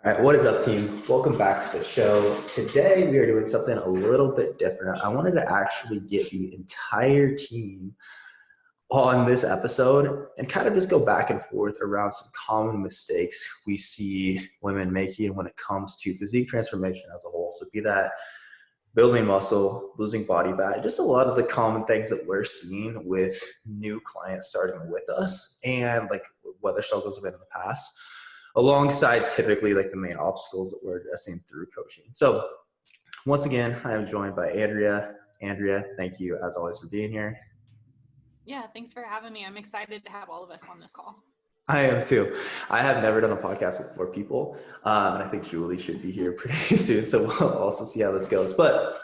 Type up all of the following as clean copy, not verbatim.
All right, what is up, team? Welcome back to the show. Today, we are doing something a little bit different. I wanted to actually get the entire team on this episode and kind of just go back and forth around some common mistakes we see women making when it comes to physique transformation as a whole. So, be that building muscle, losing body fat, just a lot of the common things that we're seeing with new clients starting with us and like what their struggles have been in the past, alongside typically like the main obstacles that we're addressing through coaching. So once again, I am joined by Andrea. Andrea, thank you as always for being here. Yeah, thanks for having me. I'm excited to have all of us on this call. I am too. I have never done a podcast with 4 people, and I think Julie should be here pretty soon, so we'll also see how this goes. But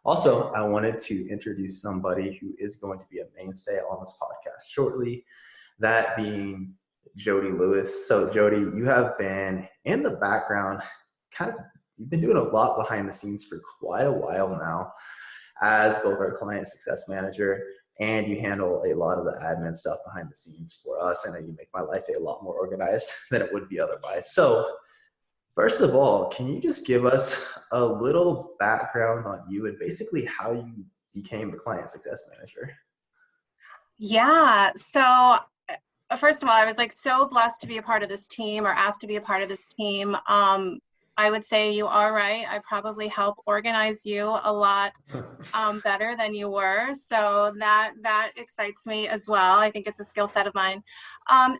also, I wanted to introduce somebody who is going to be a mainstay on this podcast shortly, that being Jodie Lewis. So Jodie, you have been in the background, you've been doing a lot behind the scenes for quite a while now as both our client success manager, and you handle a lot of the admin stuff behind the scenes for us. I know you make my life a lot more organized than it would be otherwise. So first of all, can you just give us a little background on you and basically how you became the client success manager? Yeah. So first of all, I was like so blessed to be a part of this team or asked to be a part of this team. I would say you are right. I probably help organize you a lot better than you were. So that excites me as well. I think it's a skill set of mine.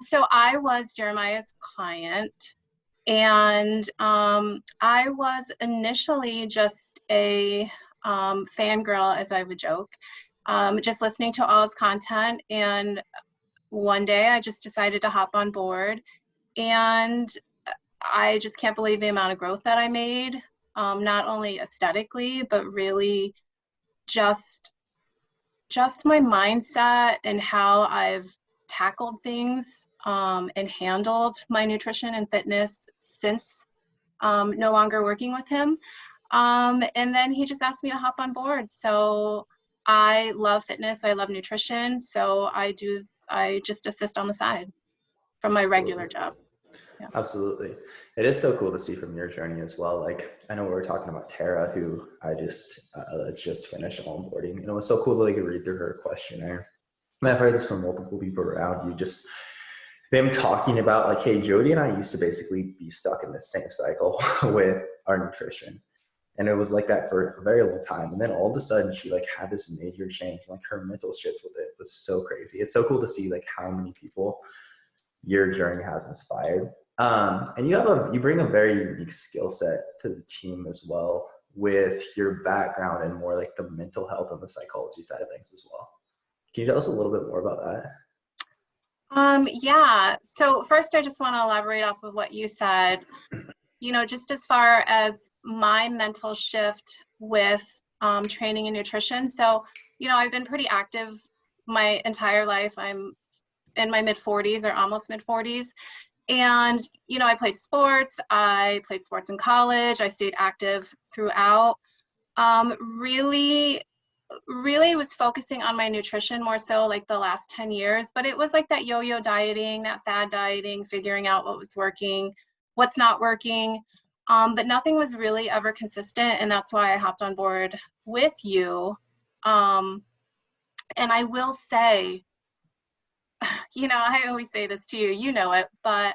So I was Jeremiah's client, and I was initially just a fangirl, as I would joke, just listening to all his content. And one day I just decided to hop on board, and I just can't believe the amount of growth that I made, not only aesthetically, but really just my mindset and how I've tackled things and handled my nutrition and fitness since no longer working with him. And then he just asked me to hop on board. So I love fitness. I love nutrition. So I just assist on the side from my regular job. Yeah. Absolutely. It is so cool to see from your journey as well. Like, I know we were talking about Tara, who I just finished onboarding. It's so cool to like read through her questionnaire. And I've heard this from multiple people around you, just them talking about like, hey, Jodie and I used to basically be stuck in the same cycle with our nutrition. And it was like that for a very long time. And then all of a sudden she like had this major change. Like her mental shift with it was so crazy. It's so cool to see like how many people your journey has inspired. And you bring a very unique skill set to the team as well, with your background and more like the mental health and the psychology side of things as well. Can you tell us a little bit more about that? Yeah. So first, I just want to elaborate off of what you said. Just as far as my mental shift with training and nutrition. So, I've been pretty active my entire life. I'm in my mid-40s or almost mid-40s. And, I played sports. I played sports in college. I stayed active throughout. Really was focusing on my nutrition more so like the last 10 years, but it was like that yo-yo dieting, that fad dieting, figuring out what was working, what's not working. But nothing was really ever consistent. And that's why I hopped on board with you. And I will say, I always say this to you, it, but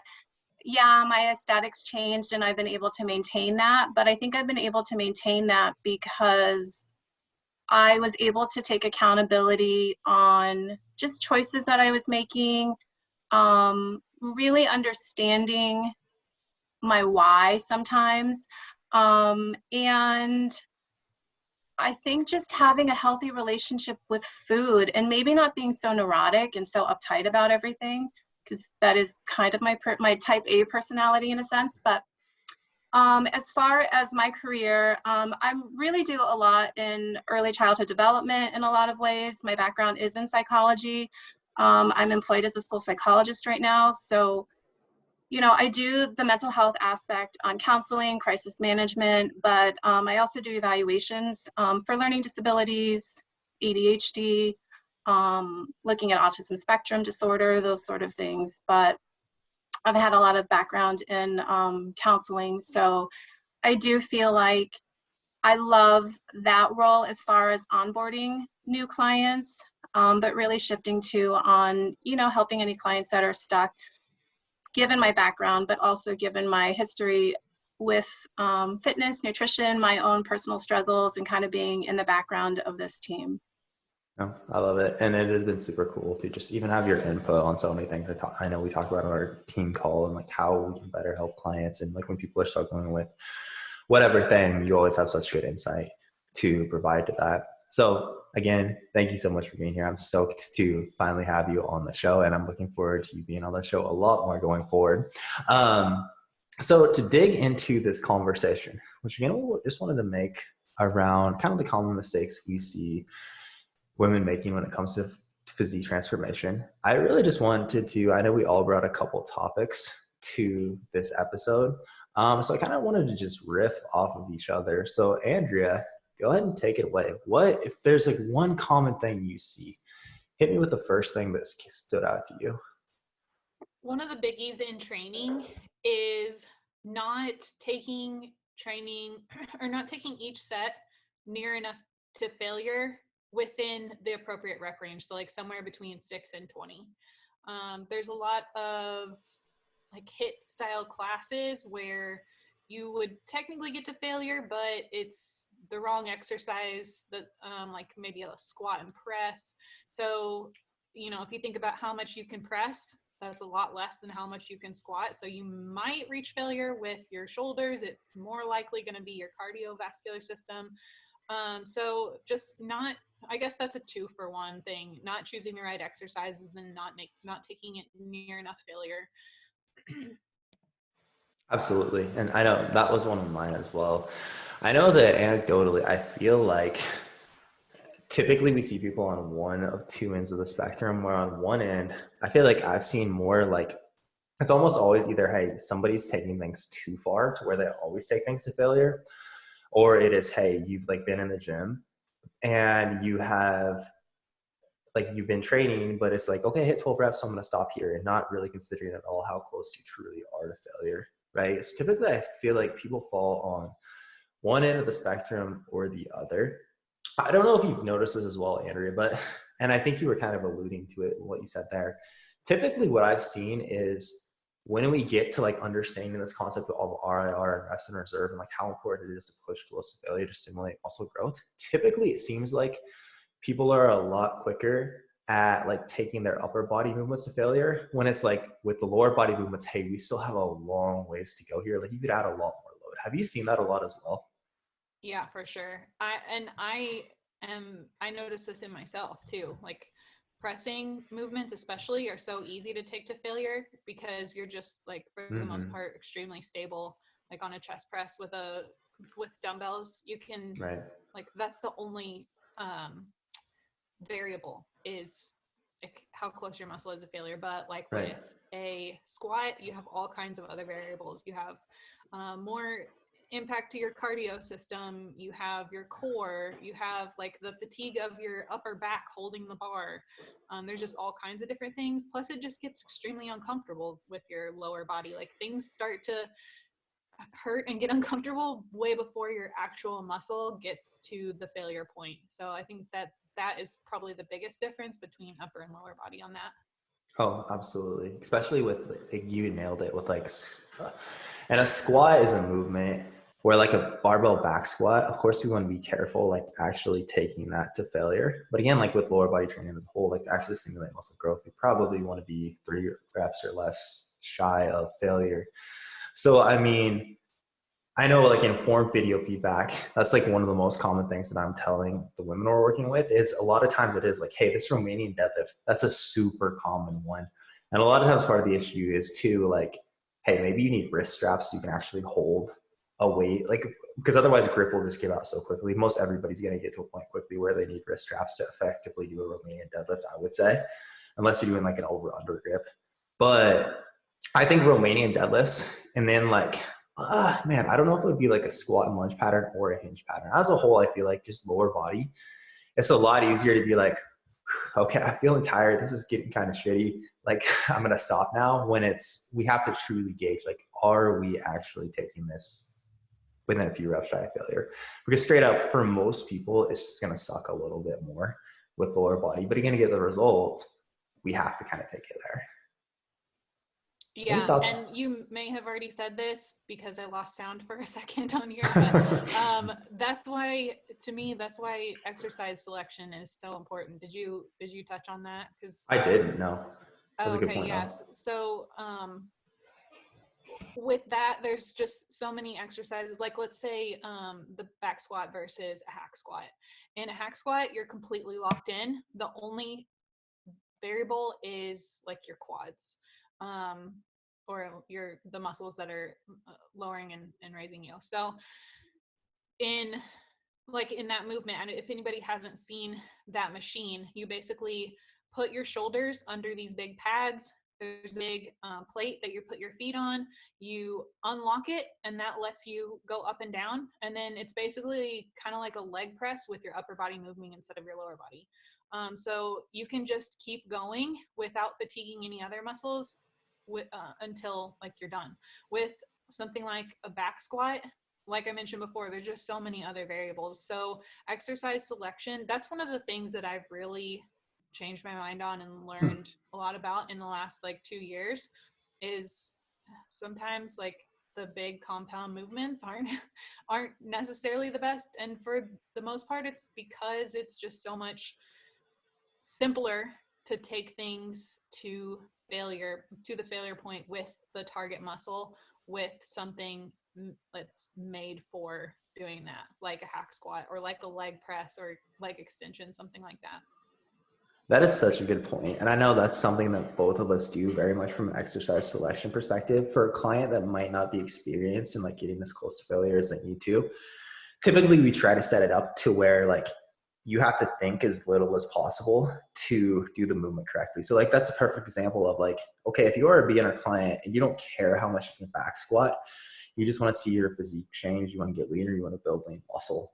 yeah, my aesthetics changed and I've been able to maintain that. But I think I've been able to maintain that because I was able to take accountability on just choices that I was making, really understanding my why sometimes. And I think just having a healthy relationship with food and maybe not being so neurotic and so uptight about everything, because that is kind of my type A personality in a sense. But as far as my career, I really do a lot in early childhood development in a lot of ways. My background is in psychology. I'm employed as a school psychologist right now. So, I do the mental health aspect on counseling, crisis management, but I also do evaluations for learning disabilities, ADHD, looking at autism spectrum disorder, those sort of things. But I've had a lot of background in counseling, so I do feel like I love that role as far as onboarding new clients, but really shifting to on, helping any clients that are stuck, given my background, but also given my history with fitness, nutrition, my own personal struggles, and kind of being in the background of this team. Oh, I love it. And it has been super cool to just even have your input on so many things. I know we talk about on our team call and like how we can better help clients. And like when people are struggling with whatever thing, you always have such good insight to provide to that. So again, thank you so much for being here. I'm stoked to finally have you on the show, and I'm looking forward to you being on the show a lot more going forward. So to dig into this conversation, which again, just wanted to make around kind of the common mistakes we see women making when it comes to physique transformation, I really just wanted to, I know we all brought a couple topics to this episode. So I kind of wanted to just riff off of each other. So Andrea, go ahead and take it away. What, if there's like one common thing you see, hit me with the first thing that stood out to you. One of the biggies in training is not taking training or not taking each set near enough to failure within the appropriate rep range. So like somewhere between 6 and 20. There's a lot of like HIIT style classes where you would technically get to failure, but it's the wrong exercise, that like maybe a squat and press. So, if you think about how much you can press, that's a lot less than how much you can squat. So you might reach failure with your shoulders. It's more likely going to be your cardiovascular system. So just not, I guess that's a 2-for-1 thing, not choosing the right exercises and not taking it near enough failure. Absolutely. And I know that was one of mine as well. I know that anecdotally, I feel like typically we see people on one of two ends of the spectrum, where on one end, I feel like I've seen more like, it's almost always either, hey, somebody's taking things too far to where they always take things to failure, or it is, hey, you've like been in the gym and you have like you've been training, but it's like, okay, hit 12 reps, so I'm going to stop here, and not really considering at all how close you truly are to failure, right? So typically I feel like people fall on one end of the spectrum or the other. I don't know if you've noticed this as well, Andrea, but, and I think you were kind of alluding to it in what you said there. Typically what I've seen is when we get to like understanding this concept of RIR and rest and reserve, and like how important it is to push close to failure to stimulate muscle growth, typically it seems like people are a lot quicker at like taking their upper body movements to failure, when it's like with the lower body movements, hey, we still have a long ways to go here. Like you could add a lot more load. Have you seen that a lot as well? Yeah, for sure. I notice this in myself too. Like pressing movements especially are so easy to take to failure because you're just like for the most part extremely stable. Like on a chest press with dumbbells, you can like that's the only variable is like how close your muscle is to failure. But like with a squat, you have all kinds of other variables. You have more impact to your cardio system, you have your core, you have like the fatigue of your upper back holding the bar. There's just all kinds of different things. Plus it just gets extremely uncomfortable with your lower body. Like things start to hurt and get uncomfortable way before your actual muscle gets to the failure point. So I think that is probably the biggest difference between upper and lower body on that. Oh, absolutely. Especially with, like, you nailed it with like, and a squat is a movement where like a barbell back squat, of course we want to be careful, like actually taking that to failure. But again, like with lower body training as a whole, like to actually stimulate muscle growth, we probably want to be 3 reps or less shy of failure. So, I mean, I know like in form video feedback, that's like one of the most common things that I'm telling the women we're working with is a lot of times it is like, hey, this Romanian deadlift, that's a super common one. And a lot of times part of the issue is too like, hey, maybe you need wrist straps so you can actually hold a weight, like, because otherwise grip will just give out so quickly. Most everybody's going to get to a point quickly where they need wrist straps to effectively do a Romanian deadlift, I would say, unless you're doing like an over-under grip. But I think Romanian deadlifts, and then like, man, I don't know if it would be like a squat and lunge pattern or a hinge pattern. As a whole, I feel like just lower body, it's a lot easier to be like, okay, I'm feeling tired. This is getting kind of shitty. like, I'm going to stop now, when we have to truly gauge, like, are we actually taking this within a few reps shy of failure? Because straight up, for most people, it's just going to suck a little bit more with lower body, but you're going to get the result. We have to kind of take it there. Any Yeah, thoughts? and you may have already said this because I lost sound for a second on here, but that's why, to me, that's why exercise selection is so important. Did you touch on that? Because I didn't know. That's a good okay, point. yes. So with that, there's just so many exercises. Like, let's say the back squat versus a hack squat. In a hack squat, you're completely locked in. The only variable is like your quads, or the muscles that are lowering and raising you. So in that movement, and if anybody hasn't seen that machine, you basically put your shoulders under these big pads. There's a big plate that you put your feet on. You unlock it, and that lets you go up and down. And then it's basically kind of like a leg press with your upper body moving instead of your lower body. So you can just keep going without fatiguing any other muscles until like you're done. With something like a back squat, like I mentioned before, there's just so many other variables. So exercise selection, that's one of the things that I've really changed my mind on and learned a lot about in the last like 2 years, is sometimes like the big compound movements aren't necessarily the best. And for the most part, it's because it's just so much simpler to take things to the failure point with the target muscle, with something that's made for doing that, like a hack squat or like a leg press or leg extension, something like that. That is such a good point. And I know that's something that both of us do very much from an exercise selection perspective. For a client that might not be experienced in like getting as close to failure as they need to, typically we try to set it up to where like you have to think as little as possible to do the movement correctly. So like that's a perfect example of like, okay, if you are a beginner client and you don't care how much you can back squat, you just want to see your physique change, you want to get leaner, you want to build lean muscle.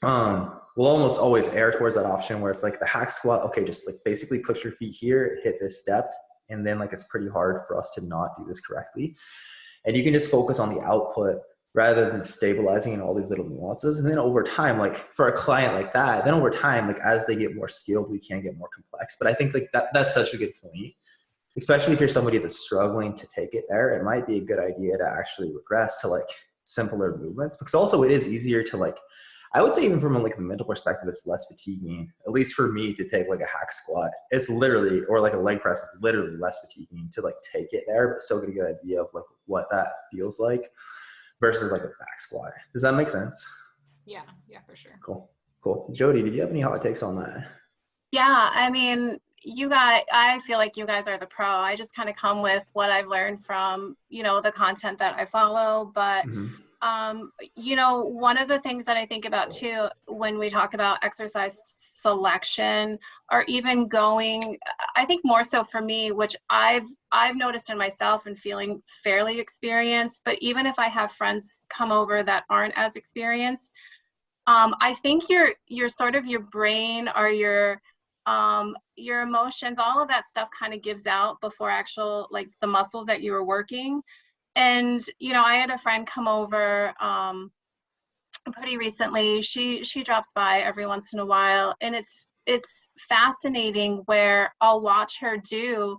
We'll almost always err towards that option where it's like the hack squat. Okay, just like basically put your feet here, hit this depth, and then like it's pretty hard for us to not do this correctly. And you can just focus on the output rather than stabilizing in all these little nuances. And then over time, like for a client like that, then over time, like as they get more skilled, we can get more complex. But I think like that's such a good point, especially if you're somebody that's struggling to take it there. It might be a good idea to actually regress to like simpler movements, because also it is easier to like, I would say even from like the mental perspective, it's less fatiguing, at least for me, to take like a hack squat. It's literally, or like a leg press, it's literally less fatiguing to like take it there, but still get a good idea of like what that feels like versus like a back squat. Does that make sense? Yeah, for sure. Cool. Jodie, did you have any hot takes on that? Yeah, I mean, I feel like you guys are the pro. I just kind of come with what I've learned from, the content that I follow. But, one of the things that I think about too, when we talk about exercise selection, or even going, I think more so for me, which I've noticed in myself and feeling fairly experienced, but even if I have friends come over that aren't as experienced, I think your sort of your brain or your emotions, all of that stuff kind of gives out before actual, like the muscles that you were working. And, I had a friend come over pretty recently. She drops by every once in a while, and it's fascinating where I'll watch her do,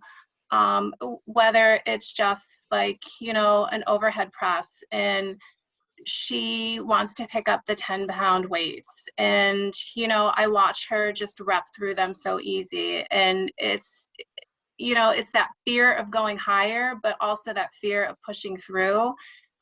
whether it's just like, an overhead press, and she wants to pick up the 10-pound weights, and I watch her just rep through them so easy. And it's that fear of going higher, but also that fear of pushing through,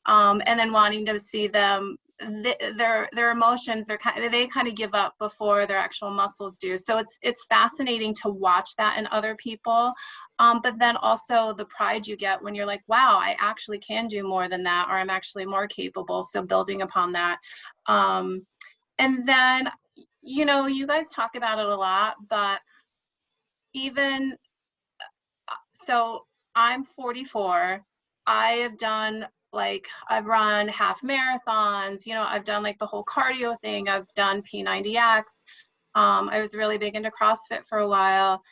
and then wanting to see them, their emotions, they kind of give up before their actual muscles do. So it's fascinating to watch that in other people, but then also the pride you get when you're like, wow, I actually can do more than that, or I'm actually more capable. So building upon that, and then you guys talk about it a lot, but even so, I'm 44. I have done, like, I've run half marathons, I've done like the whole cardio thing. I've done P90X. I was really big into CrossFit for a while.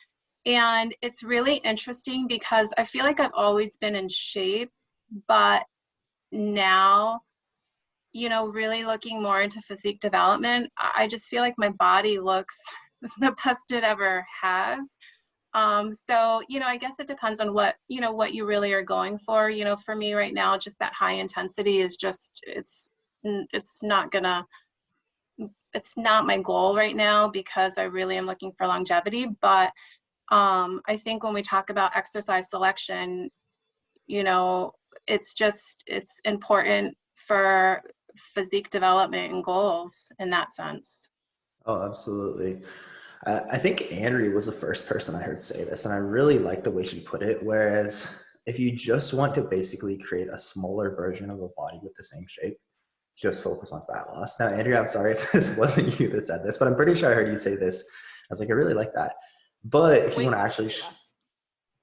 And it's really interesting because I feel like I've always been in shape, but now, you know, really looking more into physique development, I just feel like my body looks the best it ever has. So, you know, I guess it depends on what, you know, what you really are going for. You know, for me right now, just that high intensity is just, it's not gonna, it's not my goal right now because I really am looking for longevity. But I think when we talk about exercise selection, you know, it's just, it's important for physique development and goals in that sense. Oh, absolutely. I think Andrea was the first person I heard say this, and I really like the way she put it. Whereas if you just want to basically create a smaller version of a body with the same shape, just focus on fat loss. Now, Andrea, I'm sorry if this wasn't you that said this, but I'm pretty sure I heard you say this. I was like, I really like that. But if you want to actually,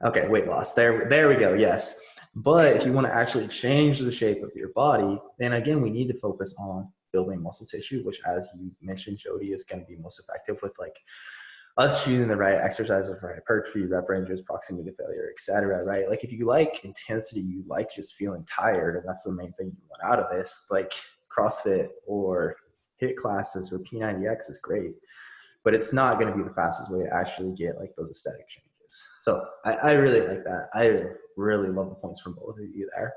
okay, weight loss. There we go. Yes. But if you want to actually change the shape of your body, then again, we need to focus on building muscle tissue, which, as you mentioned, Jodie, is going to be most effective with like us choosing the right exercises for hypertrophy, rep ranges, proximity to failure, etc. Right? Like if you like intensity, you like just feeling tired, and that's the main thing you want out of this. Like CrossFit or HIIT classes or P90X is great, but it's not going to be the fastest way to actually get like those aesthetic changes. So I really like that. I really love the points from both of you there.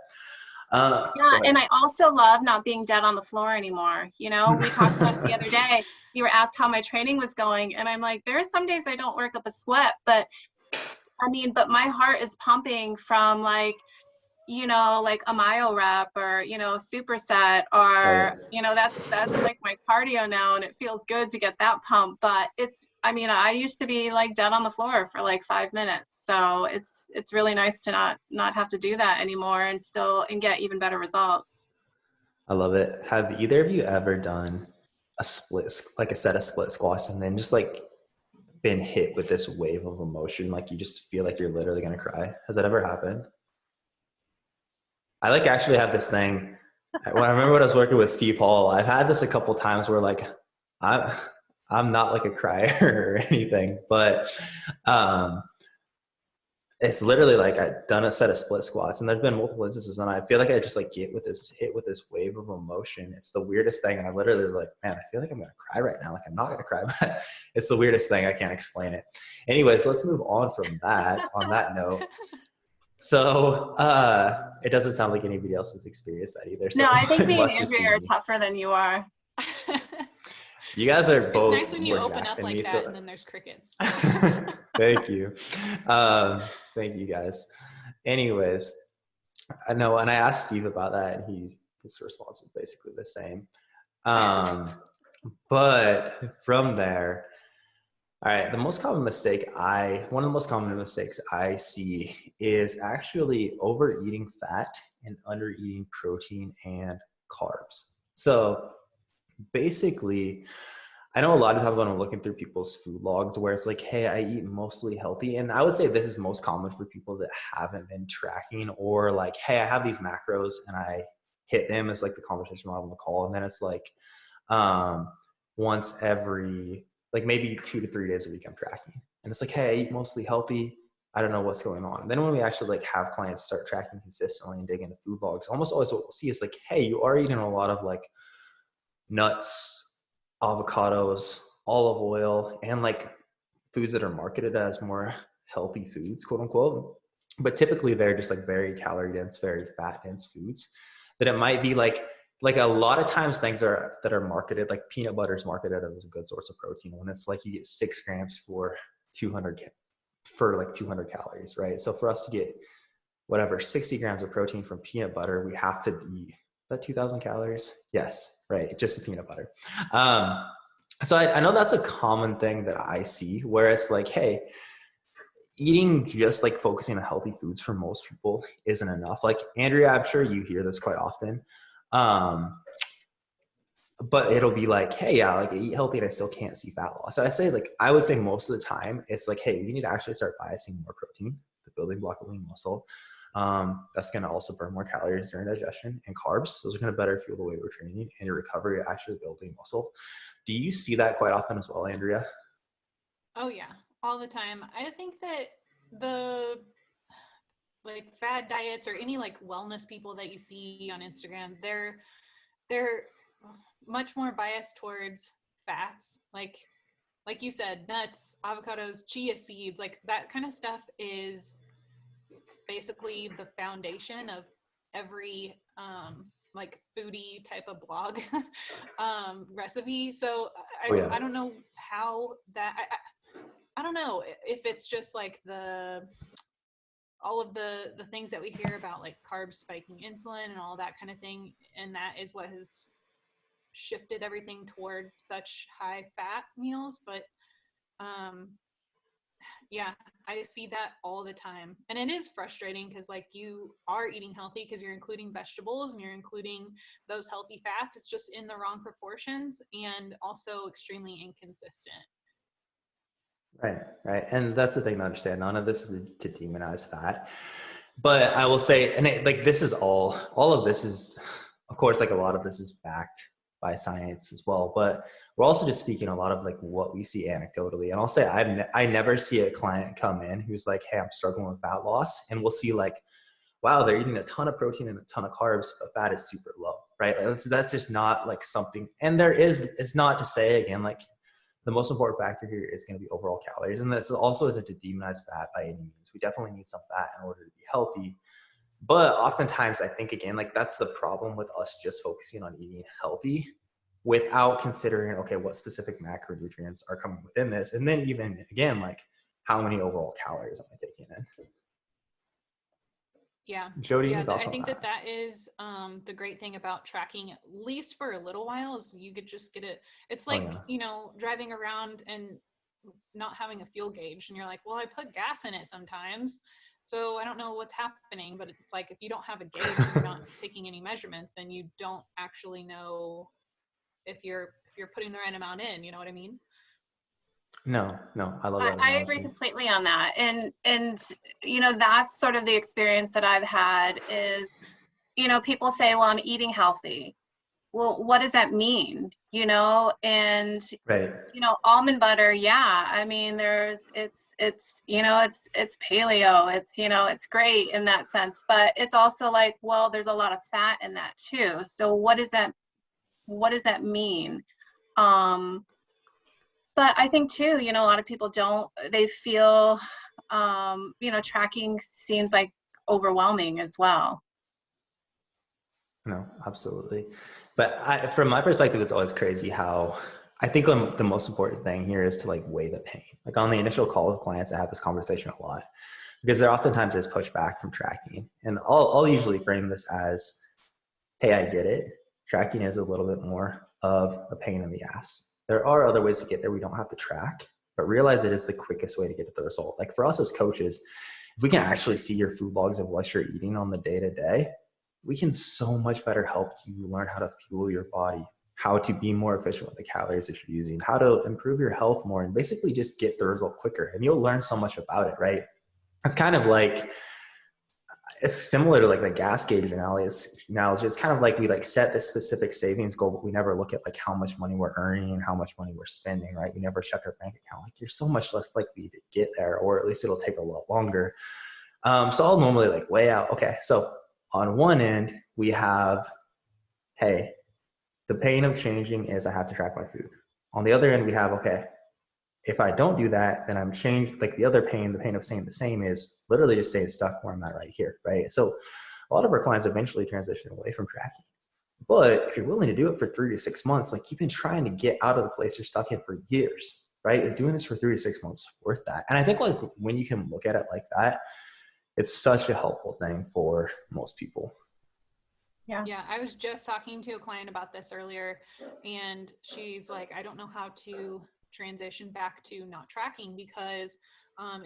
Yeah, and I also love not being dead on the floor anymore. You know, we talked about it the other day. You were asked how my training was going, and I'm like, there's some days I don't work up a sweat, but I mean, but my heart is pumping from like, you know, like a myo rep or, you know, superset or, you know, that's like my cardio now, and it feels good to get that pump. But it's, I mean, I used to be like dead on the floor for like 5 minutes. So it's really nice to not have to do that anymore and get even better results. I love it. Have either of you ever done like a set of split squats and then just like been hit with this wave of emotion? Like you just feel like you're literally going to cry. Has that ever happened? I like actually have this thing. When I remember when I was working with Steve Hall, I've had this a couple times where like I'm I'm not like a crier or anything, but it's literally like I've done a set of split squats, and there's been multiple instances, and I feel like I just like get with this hit with this wave of emotion. It's the weirdest thing, and I literally like, man, I feel like I'm gonna cry right now. Like I'm not gonna cry, but it's the weirdest thing. I can't explain it. Anyways, let's move on from that. On that note. So it doesn't sound like anybody else has experienced that either. So No, I think me and must Andrea are tougher than you are. You guys are both. It's nice when you open up like that and then there's crickets. Thank you. Thank you guys. Anyways, I know, and I asked Steve about that, and his response was basically the same. But from there, all right, one of the most common mistakes I see is actually overeating fat and undereating protein and carbs. So basically, I know a lot of times when I'm looking through people's food logs where it's like, hey, I eat mostly healthy. And I would say this is most common for people that haven't been tracking, or like, hey, I have these macros and I hit them. It's like the conversation we'll have on the call. And then it's like once every, like maybe 2 to 3 days a week I'm tracking. And it's like, hey, I eat mostly healthy. I don't know what's going on. And then when we actually like have clients start tracking consistently and dig into food logs, almost always what we'll see is like, hey, you are eating a lot of like nuts, avocados, olive oil, and like foods that are marketed as more healthy foods, quote unquote. But typically they're just like very calorie dense, very fat dense foods that it might be like a lot of times things that are marketed, like peanut butter is marketed as a good source of protein when it's like you get 6 grams for 200 calories, right? So for us to get whatever 60 grams of protein from peanut butter, we have to eat that 2,000 calories. Yes, right, just the peanut butter. So I know that's a common thing that I see where it's like, hey, eating just like focusing on healthy foods for most people isn't enough. Like Andrea, I'm sure you hear this quite often. But it'll be like, hey, yeah, like I eat healthy and I still can't see fat loss. So I would say most of the time it's like, hey, we need to actually start biasing more protein, the building block of lean muscle. That's going to also burn more calories during digestion, and carbs. Those are going to better fuel the way we're training and your recovery, actually building muscle. Do you see that quite often as well, Andrea? Oh yeah, all the time. I think that the like fad diets or any like wellness people that you see on Instagram, they're much more biased towards fats, like you said, nuts, avocados, chia seeds, like that kind of stuff is basically the foundation of every like foodie type of blog recipe. So Oh, yeah. I don't know how that I don't know if it's just like all of the things that we hear about, like carbs spiking insulin and all that kind of thing, and that is what has shifted everything toward such high fat meals. But yeah, I see that all the time, and it is frustrating because like you are eating healthy because you're including vegetables and you're including those healthy fats. It's just in the wrong proportions and also extremely inconsistent. Right, right. And that's the thing to understand. None of this is to demonize fat. But I will say, and like this is all of this is, of course, like a lot of this is backed by science as well. But we're also just speaking a lot of like what we see anecdotally. And I'll say I never see a client come in who's like, hey, I'm struggling with fat loss. And we'll see like, wow, they're eating a ton of protein and a ton of carbs, but fat is super low, right? Like that's just not like something. And it's not to say, again, like, the most important factor here is going to be overall calories. And this also isn't to demonize fat by any means. We definitely need some fat in order to be healthy. But oftentimes, I think, again, like that's the problem with us just focusing on eating healthy without considering, okay, what specific macronutrients are coming within this. And then even, again, like how many overall calories am I taking in? Yeah. Jody, Yeah, any thoughts I on think that? that is the great thing about tracking, at least for a little while, is you could just get it. It's Oh, like, yeah. you know, driving around and not having a fuel gauge, and you're like, well, I put gas in it sometimes, so I don't know what's happening. But it's like, if you don't have a gauge and you're not taking any measurements, then you don't actually know if you're putting the right amount in. You know what I mean? No, I love that I agree analogy. completely on that. And you know, that's sort of the experience that I've had is, you know, people say, well, I'm eating healthy. Well, what does that mean? You know, and Right. you know, almond butter, yeah. I mean, you know, it's paleo. It's, you know, it's great in that sense, but it's also like, well, there's a lot of fat in that too. So what does that mean? But I think too, you know, a lot of people they feel, you know, tracking seems like overwhelming as well. No, absolutely. But from my perspective, it's always crazy how I think the most important thing here is to like weigh the pain. Like on the initial call with clients, I have this conversation a lot because there oftentimes is pushback from tracking. And I'll usually frame this as, hey, I get it. Tracking is a little bit more of a pain in the ass. There are other ways to get there. We don't have to track, but realize it is the quickest way to get to the result. Like for us as coaches, if we can actually see your food logs of what you're eating on the day to day, we can so much better help you learn how to fuel your body, how to be more efficient with the calories that you're using, how to improve your health more, and basically just get the result quicker. And you'll learn so much about it, right? It's kind of like, it's similar to like the gas gauge analogy. It's kind of like we like set this specific savings goal, but we never look at like how much money we're earning, how much money we're spending, right? We never check our bank account. Like you're so much less likely to get there, or at least it'll take a lot longer. So I'll normally like weigh out, okay, so on one end, we have, hey, the pain of changing is I have to track my food. On the other end, we have, okay, if I don't do that, then I'm changed. Like the other pain, the pain of staying the same is literally just staying stuck where I'm at right here, right? So a lot of our clients eventually transition away from tracking. But if you're willing to do it for 3 to 6 months, like you've been trying to get out of the place you're stuck in for years, right? Is doing this for 3 to 6 months worth that? And I think like when you can look at it like that, it's such a helpful thing for most people. Yeah, I was just talking to a client about this earlier, and she's like, I don't know how to transition back to not tracking because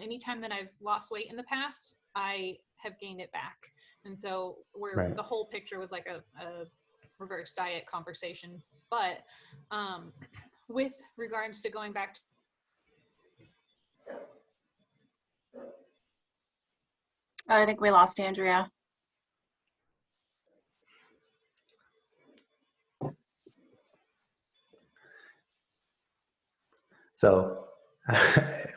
anytime that I've lost weight in the past, I have gained it back. And so Right. the whole picture was like a reverse diet conversation. But with regards to going back to I think we lost Andrea. So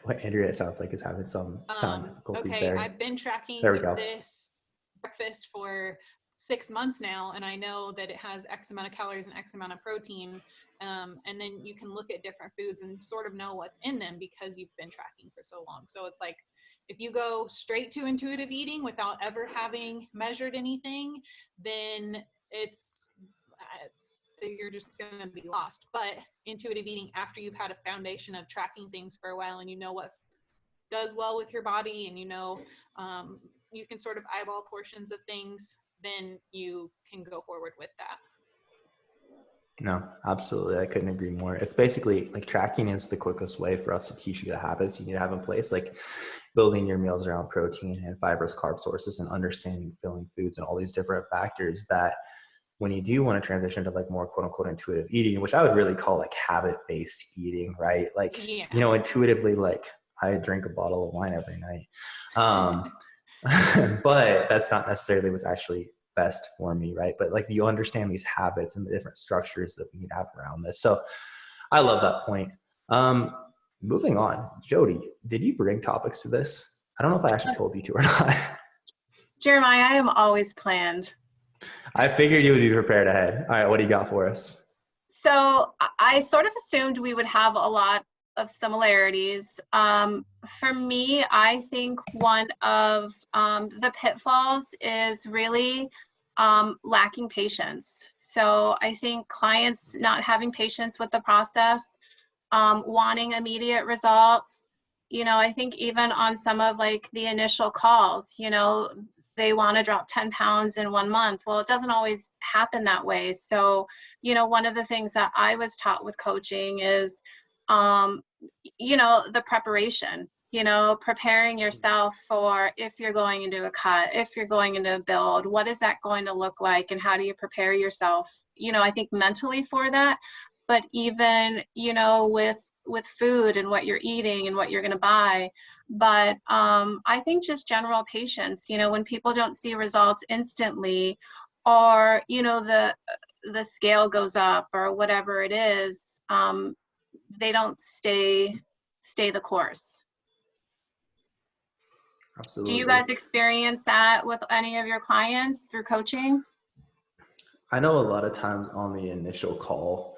What Andrea sounds like is having some sound difficulties Okay, there. I've been tracking There we go. this breakfast for 6 months now, and I know that it has X amount of calories and X amount of protein. And then you can look at different foods and sort of know what's in them because you've been tracking for so long. So it's like, if you go straight to intuitive eating without ever having measured anything, then you're just going to be lost. But intuitive eating, after you've had a foundation of tracking things for a while and you know what does well with your body, and you know, you can sort of eyeball portions of things, then you can go forward with that. No, absolutely. I couldn't agree more. It's basically like tracking is the quickest way for us to teach you the habits you need to have in place, like building your meals around protein and fibrous carb sources and understanding filling foods and all these different factors that when you do want to transition to like more quote unquote intuitive eating, which I would really call like habit-based eating, right? Like, Yeah. you know, intuitively, like I drink a bottle of wine every night. But that's not necessarily what's actually best for me, right? But like you understand these habits and the different structures that we need to have around this. So I love that point. Moving on, Jodie, did you bring topics to this? I don't know if I actually told you to or not. Jeremiah, I am always planned. I figured you would be prepared ahead. All right, what do you got for us? So I sort of assumed we would have a lot of similarities. For me, I think one of the pitfalls is really lacking patience. So I think clients not having patience with the process, wanting immediate results. You know, I think even on some of like the initial calls, you know, they want to drop 10 pounds in 1 month. Well, it doesn't always happen that way. So, you know, one of the things that I was taught with coaching is, you know, the preparation, you know, preparing yourself for if you're going into a cut, if you're going into a build, what is that going to look like and how do you prepare yourself, you know, I think mentally for that. But even, you know, with food and what you're eating and what you're going to buy. But I think just general patience, you know, when people don't see results instantly, or, you know, the scale goes up or whatever it is, they don't stay the course. Absolutely. Do you guys experience that with any of your clients through coaching? I know a lot of times on the initial call,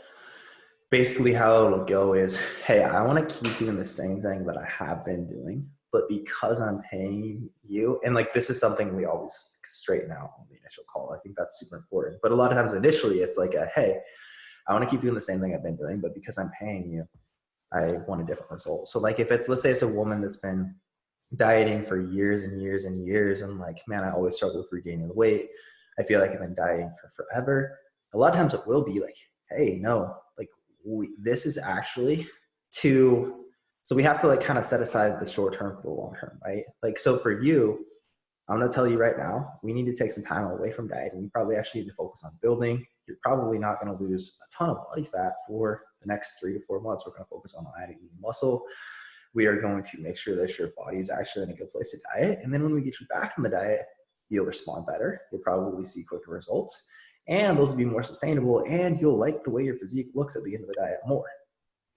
basically how it'll go is, hey, I want to keep doing the same thing that I have been doing, but because I'm paying you, and like this is something we always straighten out on the initial call. I think that's super important. But a lot of times initially it's like, hey, I want to keep doing the same thing I've been doing, but because I'm paying you, I want a different result. So like if it's, let's say it's a woman that's been dieting for years and years and years, and like, man, I always struggle with regaining the weight. I feel like I've been dieting for forever. A lot of times it will be like, hey, no, like this is actually so we have to like kind of set aside the short term for the long term, right? Like, so for you, I'm going to tell you right now, we need to take some time away from dieting. We probably actually need to focus on building. You're probably not going to lose a ton of body fat for the next 3 to 4 months. We're going to focus on adding muscle. We are going to make sure that your body is actually in a good place to diet. And then when we get you back from the diet, you'll respond better. You'll probably see quicker results, and those will be more sustainable, and you'll like the way your physique looks at the end of the diet more.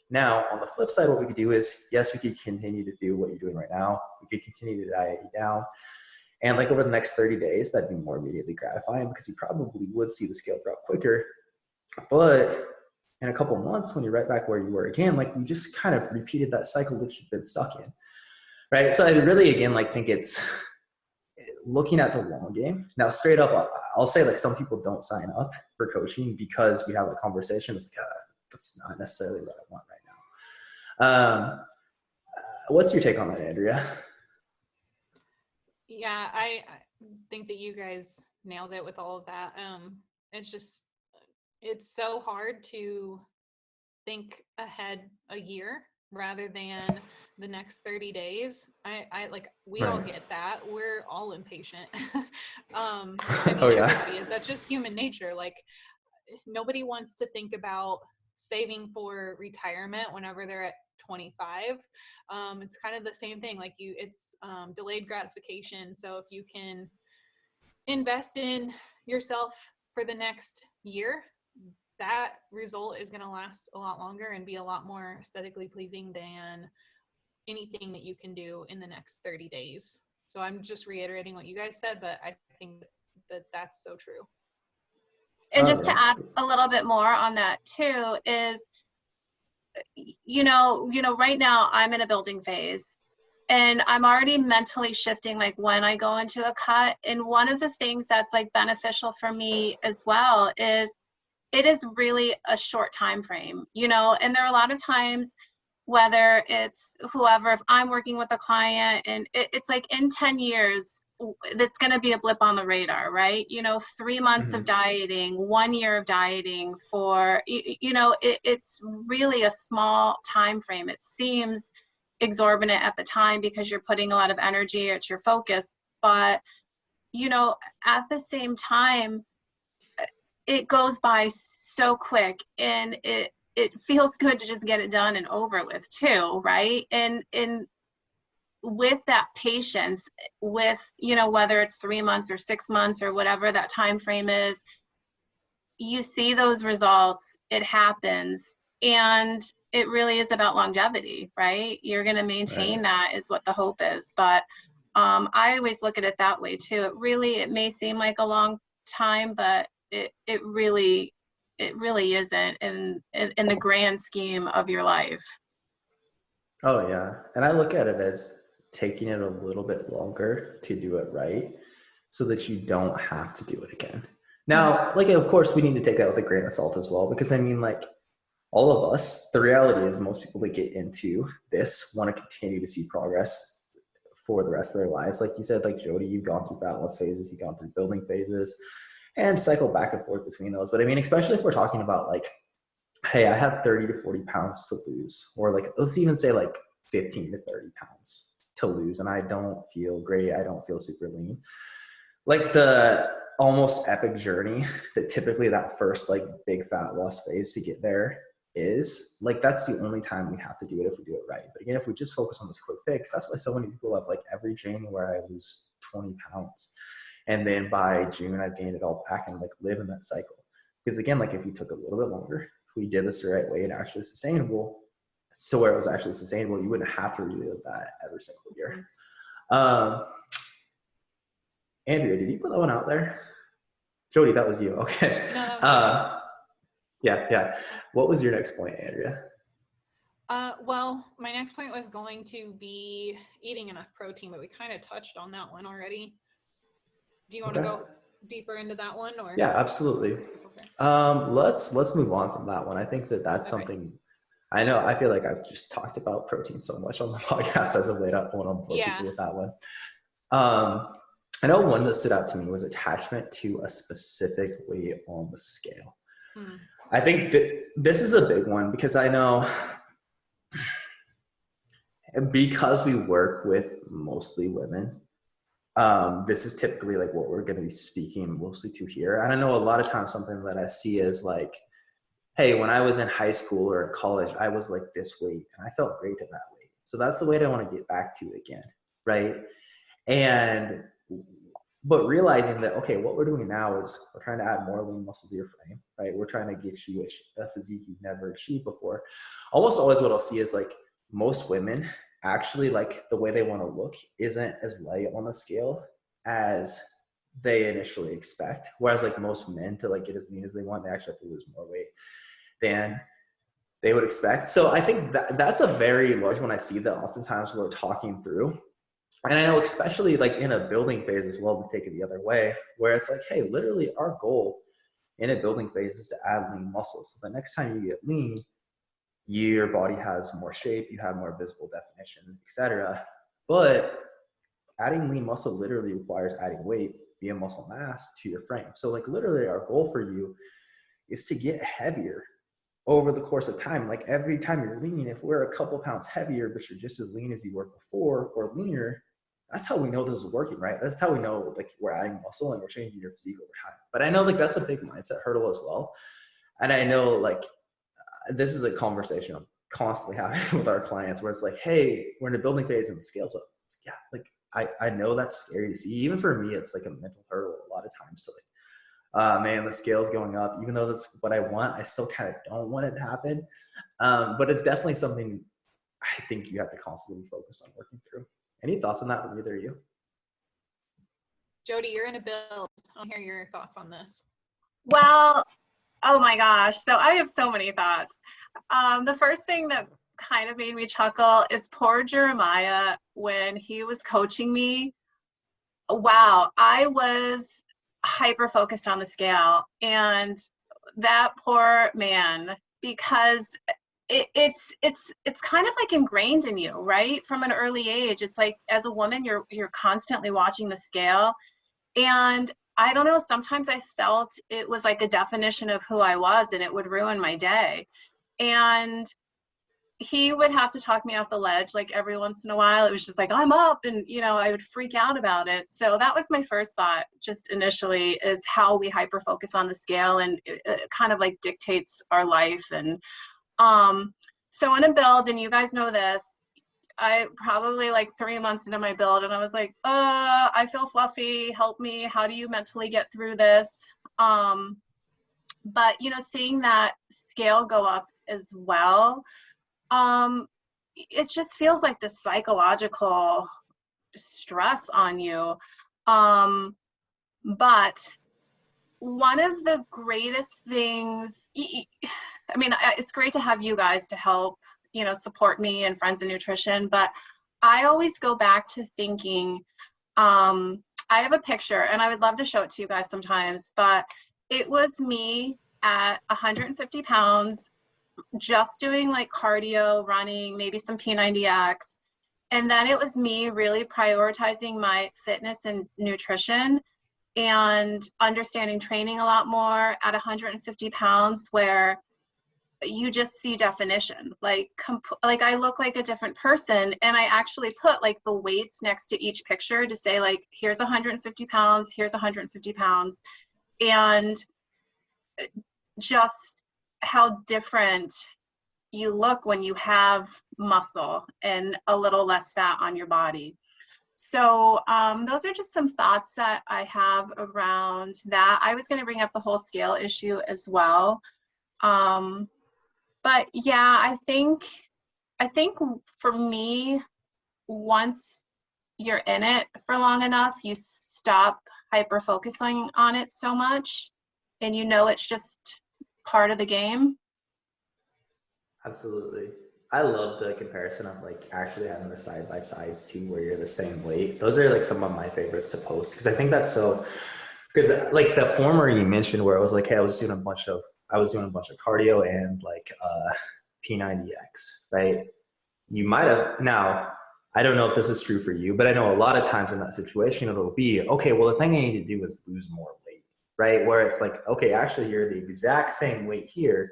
Now, on the flip side, what we could do is, yes, we could continue to do what you're doing right now. We could continue to diet you down. And like over the next 30 days, that'd be more immediately gratifying because you probably would see the scale drop quicker. But in a couple months, when you're right back where you were again, like you just kind of repeated that cycle that you've been stuck in, right? So I really, again, like think it's looking at the long game. Now, straight up, I'll say like some people don't sign up for coaching because we have a conversation. It's like, that's not necessarily what I want right now. What's your take on that, Andrea? Yeah, I think that you guys nailed it with all of that. It's so hard to think ahead a year rather than the next 30 days. I like, we all get that. We're all impatient. I mean, everybody is. That's just human nature. Like, nobody wants to think about saving for retirement whenever they're at 25. It's kind of the same thing. Like it's delayed gratification. So if you can invest in yourself for the next year, that result is going to last a lot longer and be a lot more aesthetically pleasing than anything that you can do in the next 30 days. So I'm just reiterating what you guys said, but I think that that's so true. And just to add a little bit more on that too is, right now I'm in a building phase and I'm already mentally shifting like when I go into a cut. And one of the things that's like beneficial for me as well is it is really a short time frame, and there are a lot of times, whether it's whoever, if I'm working with a client and it's like in 10 years, it's going to be a blip on the radar, right? 3 months of dieting, 1 year of dieting for, it's really a small time frame. It seems exorbitant at the time because you're putting a lot of energy, it's your focus, but, at the same time, it goes by so quick, and it feels good to just get it done and over with too, right? And with that patience, with, whether it's 3 months or 6 months or whatever that time frame is, you see those results, it happens, and it really is about longevity, right? You're going to maintain that is what the hope is. But I always look at it that way too. It may seem like a long time, but it really isn't in the grand scheme of your life. Oh yeah. And I look at it as taking it a little bit longer to do it right so that you don't have to do it again. Now, like, of course we need to take that with a grain of salt as well, because I mean, like, all of us, the reality is most people that get into this want to continue to see progress for the rest of their lives. Like you said, like Jodie, you've gone through fat loss phases, you've gone through building phases, and cycle back and forth between those. But I mean, especially if we're talking about like, hey, I have 30 to 40 pounds to lose, or like, let's even say like 15 to 30 pounds to lose, and I don't feel great, I don't feel super lean. Like the almost epic journey that typically that first like big fat loss phase to get there is, like, that's the only time we have to do it if we do it right. But again, if we just focus on this quick fix, that's why so many people have like every January I lose 20 pounds. And then by June, I've gained it all back and like live in that cycle. Because again, like if we took a little bit longer, if we did this the right way and actually sustainable, so where it was actually sustainable, you wouldn't have to relive that every single year. Andrea, did you put that one out there? Jodie, that was you. Okay. No, that was Yeah. What was your next point, Andrea? Well, my next point was going to be eating enough protein, but we kind of touched on that one already. Do you want to go deeper into that one, or? Yeah, absolutely. Okay. Let's move on from that one. I think that's something. I feel like I've just talked about protein so much on the podcast as of late. I don't want to bore people with that one. I know one that stood out to me was attachment to a specific weight on the scale. I think that this is a big one because I know, because we work with mostly women, this is typically like what we're going to be speaking mostly to here. And I know a lot of times something that I see is like, hey, when I was in high school or in college, I was like this weight and I felt great at that weight. So that's the weight I want to get back to again, right? But realizing that, okay, what we're doing now is we're trying to add more lean muscle to your frame, right? We're trying to get you a physique you've never achieved before. Almost always what I'll see is like most women actually, like, the way they want to look isn't as light on the scale as they initially expect. Whereas like most men, to like get as lean as they want, they actually have to lose more weight than they would expect. So I think that's a very large one I see that oftentimes we're talking through. And I know especially like in a building phase as well, to take it the other way, where it's like, hey, literally our goal in a building phase is to add lean muscle. So the next time you get lean, your body has more shape, you have more visible definition, etc. But adding lean muscle literally requires adding weight via muscle mass to your frame. So like literally our goal for you is to get heavier over the course of time. Like every time you're lean, if we're a couple pounds heavier, but you're just as lean as you were before or leaner, that's how we know this is working, right? That's how we know like we're adding muscle and we're changing your physique over time. But I know like that's a big mindset hurdle as well. And I know like this is a conversation I'm constantly having with our clients where it's like, hey, we're in a building phase and the scale's up. Yeah, like I know that's scary to see. Even for me, it's like a mental hurdle a lot of times to like, man, the scale's going up. Even though that's what I want, I still kind of don't want it to happen. But it's definitely something I think you have to constantly be focused on working through. Any thoughts on that from either of you? Jodie, you're in a build. I want to hear your thoughts on this. Well, oh my gosh. So I have so many thoughts. The first thing that kind of made me chuckle is poor Jeremiah when he was coaching me. Wow, I was hyper focused on the scale, and that poor man, because it's kind of like ingrained in you, right? From an early age. It's like as a woman, you're constantly watching the scale. And I don't know, sometimes I felt it was like a definition of who I was, and it would ruin my day. And he would have to talk me off the ledge like every once in a while. It was just like, I'm up, and I would freak out about it. So that was my first thought just initially, is how we hyper focus on the scale, and it kind of like dictates our life. And so in a build, and you guys know this, I probably like 3 months into my build, and I was like, I feel fluffy, help me, how do you mentally get through this? But seeing that scale go up as well, it just feels like the psychological stress on you. But one of the greatest things, I mean, it's great to have you guys to help, support me and Friends in Nutrition, but I always go back to thinking, I have a picture, and I would love to show it to you guys sometimes, but it was me at 150 pounds, just doing like cardio, running, maybe some P90X. And then it was me really prioritizing my fitness and nutrition and understanding training a lot more at 150 pounds, where you just see definition. Like I look like a different person. And I actually put like the weights next to each picture to say, like, here's 150 pounds, here's 150 pounds. And just how different you look when you have muscle and a little less fat on your body. So those are just some thoughts that I have around that. I was going to bring up the whole scale issue as well. But yeah, I think for me, once you're in it for long enough, you stop hyper focusing on it so much, and it's just part of the game. Absolutely. I love the comparison of like actually having the side by sides too, where you're the same weight. Those are like some of my favorites to post, because I think that's so, because like the former you mentioned where it was like, hey, I was doing a bunch of cardio and like P90X, right? You might have, now I don't know if this is true for you, but I know a lot of times in that situation it'll be, okay, well, the thing I need to do is lose more weight, right? Where it's like, okay, actually you're the exact same weight here,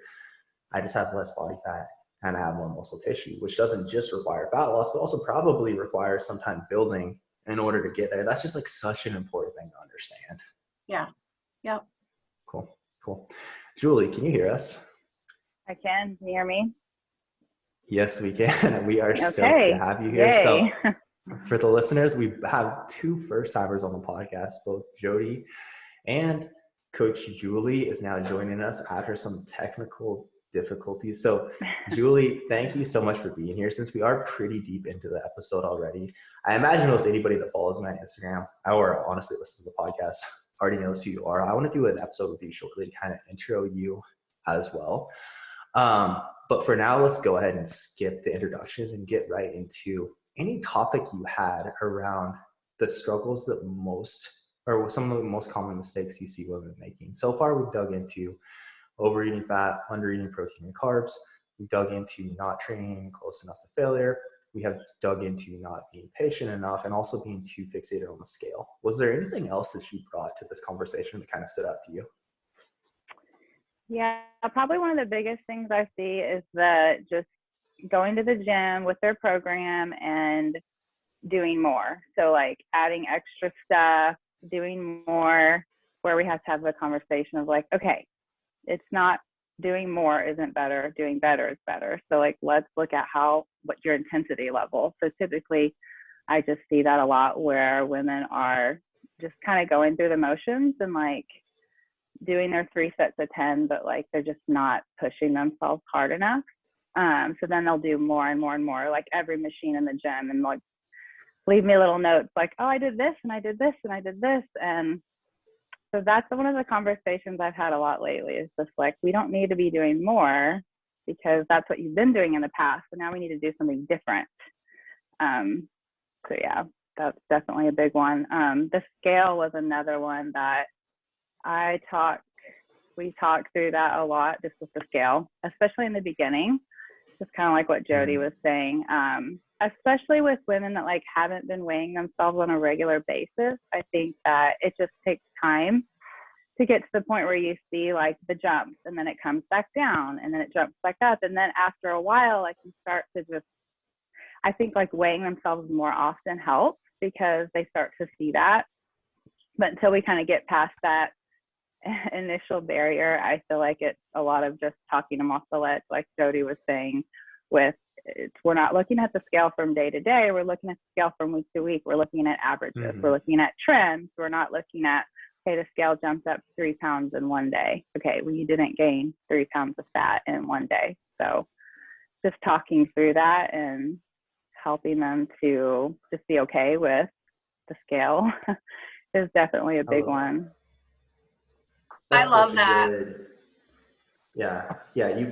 I just have less body fat and I have more muscle tissue, which doesn't just require fat loss, but also probably requires some time building in order to get there. That's just like such an important thing to understand. Yeah. Yep. Cool. Julie, can you hear us? I can. Can you hear me? Yes, we can. We are Okay. stoked to have you here. Yay. So for the listeners, we have two first-timers on the podcast, both Jodie and Coach Julie is now joining us after some technical difficulties. So Julie, thank you so much for being here. Since we are pretty deep into the episode already, I imagine most anybody that follows me on Instagram or honestly listens to the podcast already knows who you are. I want to do an episode with you shortly to kind of intro you as well. But for now, let's go ahead and skip the introductions and get right into any topic you had around the struggles that or some of the most common mistakes you see women making. So far, we've dug into overeating fat, undereating protein and carbs. We dug into not training close enough to failure. We have dug into not being patient enough and also being too fixated on the scale. Was there anything else that you brought to this conversation that kind of stood out to you? Yeah, probably one of the biggest things I see is that just going to the gym with their program and doing more. So like adding extra stuff, doing more, where we have to have a conversation of like, okay, it's not doing more isn't better, doing better is better. So like, let's look at what your intensity level. So typically I just see that a lot where women are just kind of going through the motions and like doing their 3 sets of 10, but like they're just not pushing themselves hard enough. So then they'll do more and more and more, like every machine in the gym, and like leave me little notes like, oh, I did this and I did this and I did this. And so that's one of the conversations I've had a lot lately, is just like, we don't need to be doing more because that's what you've been doing in the past. So now we need to do something different. So yeah, that's definitely a big one. The scale was another one that we talked through that a lot, just with the scale, especially in the beginning, just kind of like what Jodie was saying. Especially with women that like haven't been weighing themselves on a regular basis. I think that it just takes time to get to the point where you see like the jumps, and then it comes back down, and then it jumps back up. And then after a while, like you start to just, I think like weighing themselves more often helps, because they start to see that. But until we kind of get past that initial barrier, I feel like it's a lot of just talking them off the ledge, like Jodie was saying, we're not looking at the scale from day to day. We're looking at the scale from week to week. We're looking at averages. We're looking at trends. We're not looking at, okay, the scale jumped up 3 pounds in one day. Okay, well, you didn't gain 3 pounds of fat in one day. So just talking through that and helping them to just be okay with the scale is definitely a big one. That's I love such a that. good, yeah,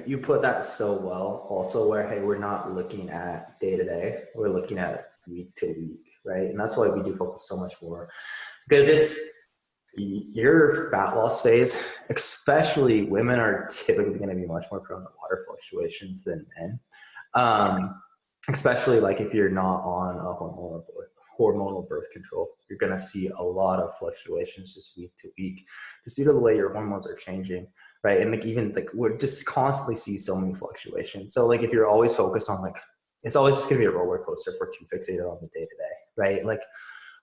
you put that so well also, where, hey, we're not looking at day to day, we're looking at week to week, right? And that's why we do focus so much more, because it's your fat loss phase, especially women are typically going to be much more prone to water fluctuations than men. Especially like if you're not on a hormonal birth control, you're going to see a lot of fluctuations just week to week, just due to the way your hormones are changing, right? And like even like we're just constantly see so many fluctuations. So like if you're always focused on like, it's always just going to be a roller coaster if we're too fixated on the day to day, right? Like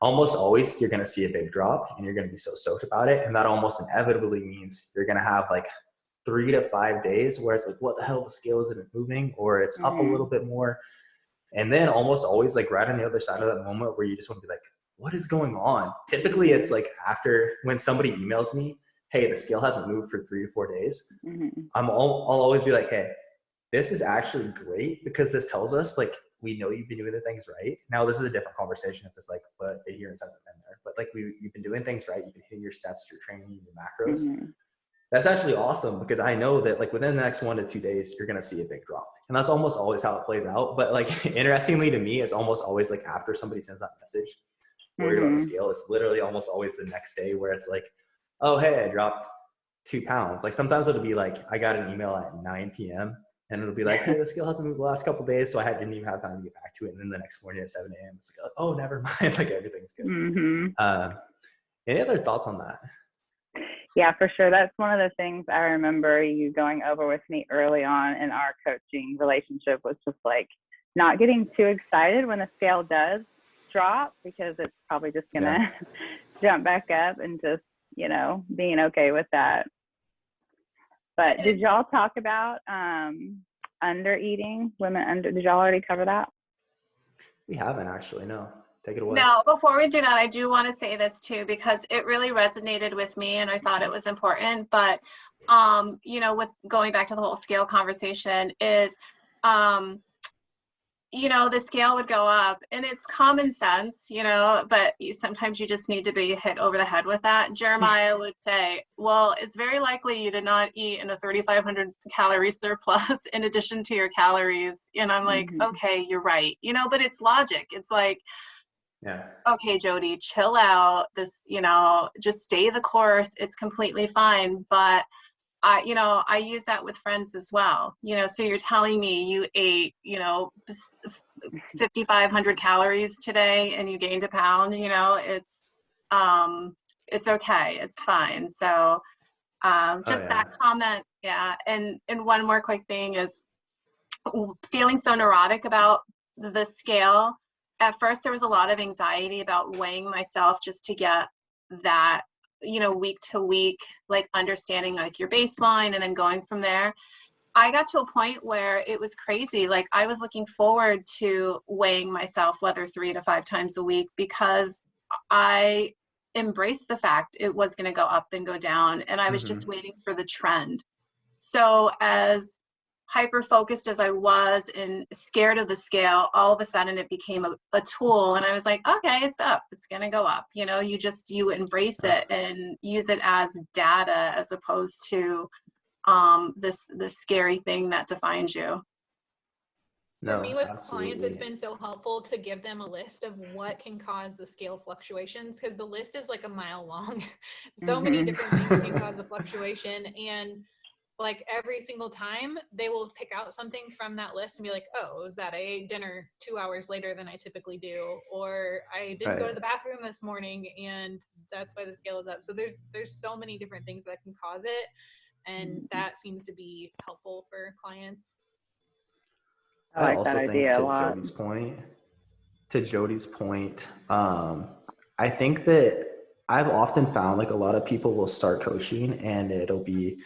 almost always you're going to see a big drop and you're going to be so stoked about it. And that almost inevitably means you're going to have like 3 to 5 days where it's like, what the hell, the scale isn't moving, or it's up a little bit more. And then almost always like right on the other side of that moment where you just want to be like, what is going on? Typically it's like after, when somebody emails me, hey, the scale hasn't moved for 3 to 4 days. I'll always be like, hey, this is actually great, because this tells us like, we know you've been doing the things right. Now this is a different conversation if it's like, but adherence hasn't been there. But like you've been doing things right. You've been hitting your steps, your training, your macros. That's actually awesome, because I know that like within the next 1 to 2 days, you're going to see a big drop. And that's almost always how it plays out. But like, interestingly to me, it's almost always like after somebody sends that message, worried about the scale, it's literally almost always the next day where it's like, oh, hey, I dropped 2 pounds. Like sometimes it'll be like, I got an email at 9 p.m. and it'll be like, hey, the scale hasn't moved the last couple of days. So I didn't even have time to get back to it. And then the next morning at 7 a.m., it's like, oh, never mind. Like everything's good. Any other thoughts on that? Yeah, for sure. That's one of the things I remember you going over with me early on in our coaching relationship, was just like not getting too excited when the scale does drop, because it's probably just going to jump back up, and just, you know, being okay with that. But did y'all talk about under eating, women under, did y'all already cover that? We haven't actually, no. Take it away. No, before we do that, I do want to say this too, because it really resonated with me and I thought it was important. But, you know, with going back to the whole scale conversation is, you know, the scale would go up, and it's common sense, you know, but sometimes you just need to be hit over the head with that. Jeremiah would say, well, it's very likely you did not eat in a 3,500 calorie surplus in addition to your calories. And I'm like, okay, you're right, you know, but it's logic. It's like, okay, Jodie, chill out. This, you know, just stay the course. It's completely fine. But you know, I use that with friends as well. You know, so you're telling me you ate, you know, 5,500 calories today and you gained a pound, you know, it's okay. It's fine. So just that comment. Yeah. And one more quick thing is feeling so neurotic about the scale. At first, there was a lot of anxiety about weighing myself just to get that, you know, week to week, like understanding like your baseline and then going from there. I got to a point where it was crazy. Like I was looking forward to weighing myself, whether 3 to 5 times a week, because I embraced the fact it was going to go up and go down. And I was just waiting for the trend. So as hyper focused as I was and scared of the scale, all of a sudden it became a tool. And I was like, okay, it's up, it's going to go up. You know, you embrace it and use it as data as opposed to this scary thing that defines you. For me with absolutely. clients, it's been so helpful to give them a list of what can cause the scale fluctuations, because the list is like a mile long. So many different things can cause a fluctuation, and like every single time they will pick out something from that list and be like, oh, is that I ate dinner 2 hours later than I typically do, or I didn't go to the bathroom this morning and that's why the scale is up. So there's so many different things that can cause it, and that seems to be helpful for clients. I like also that think idea to a lot. Jodie's point, I think that I've often found like a lot of people will start coaching and it'll be,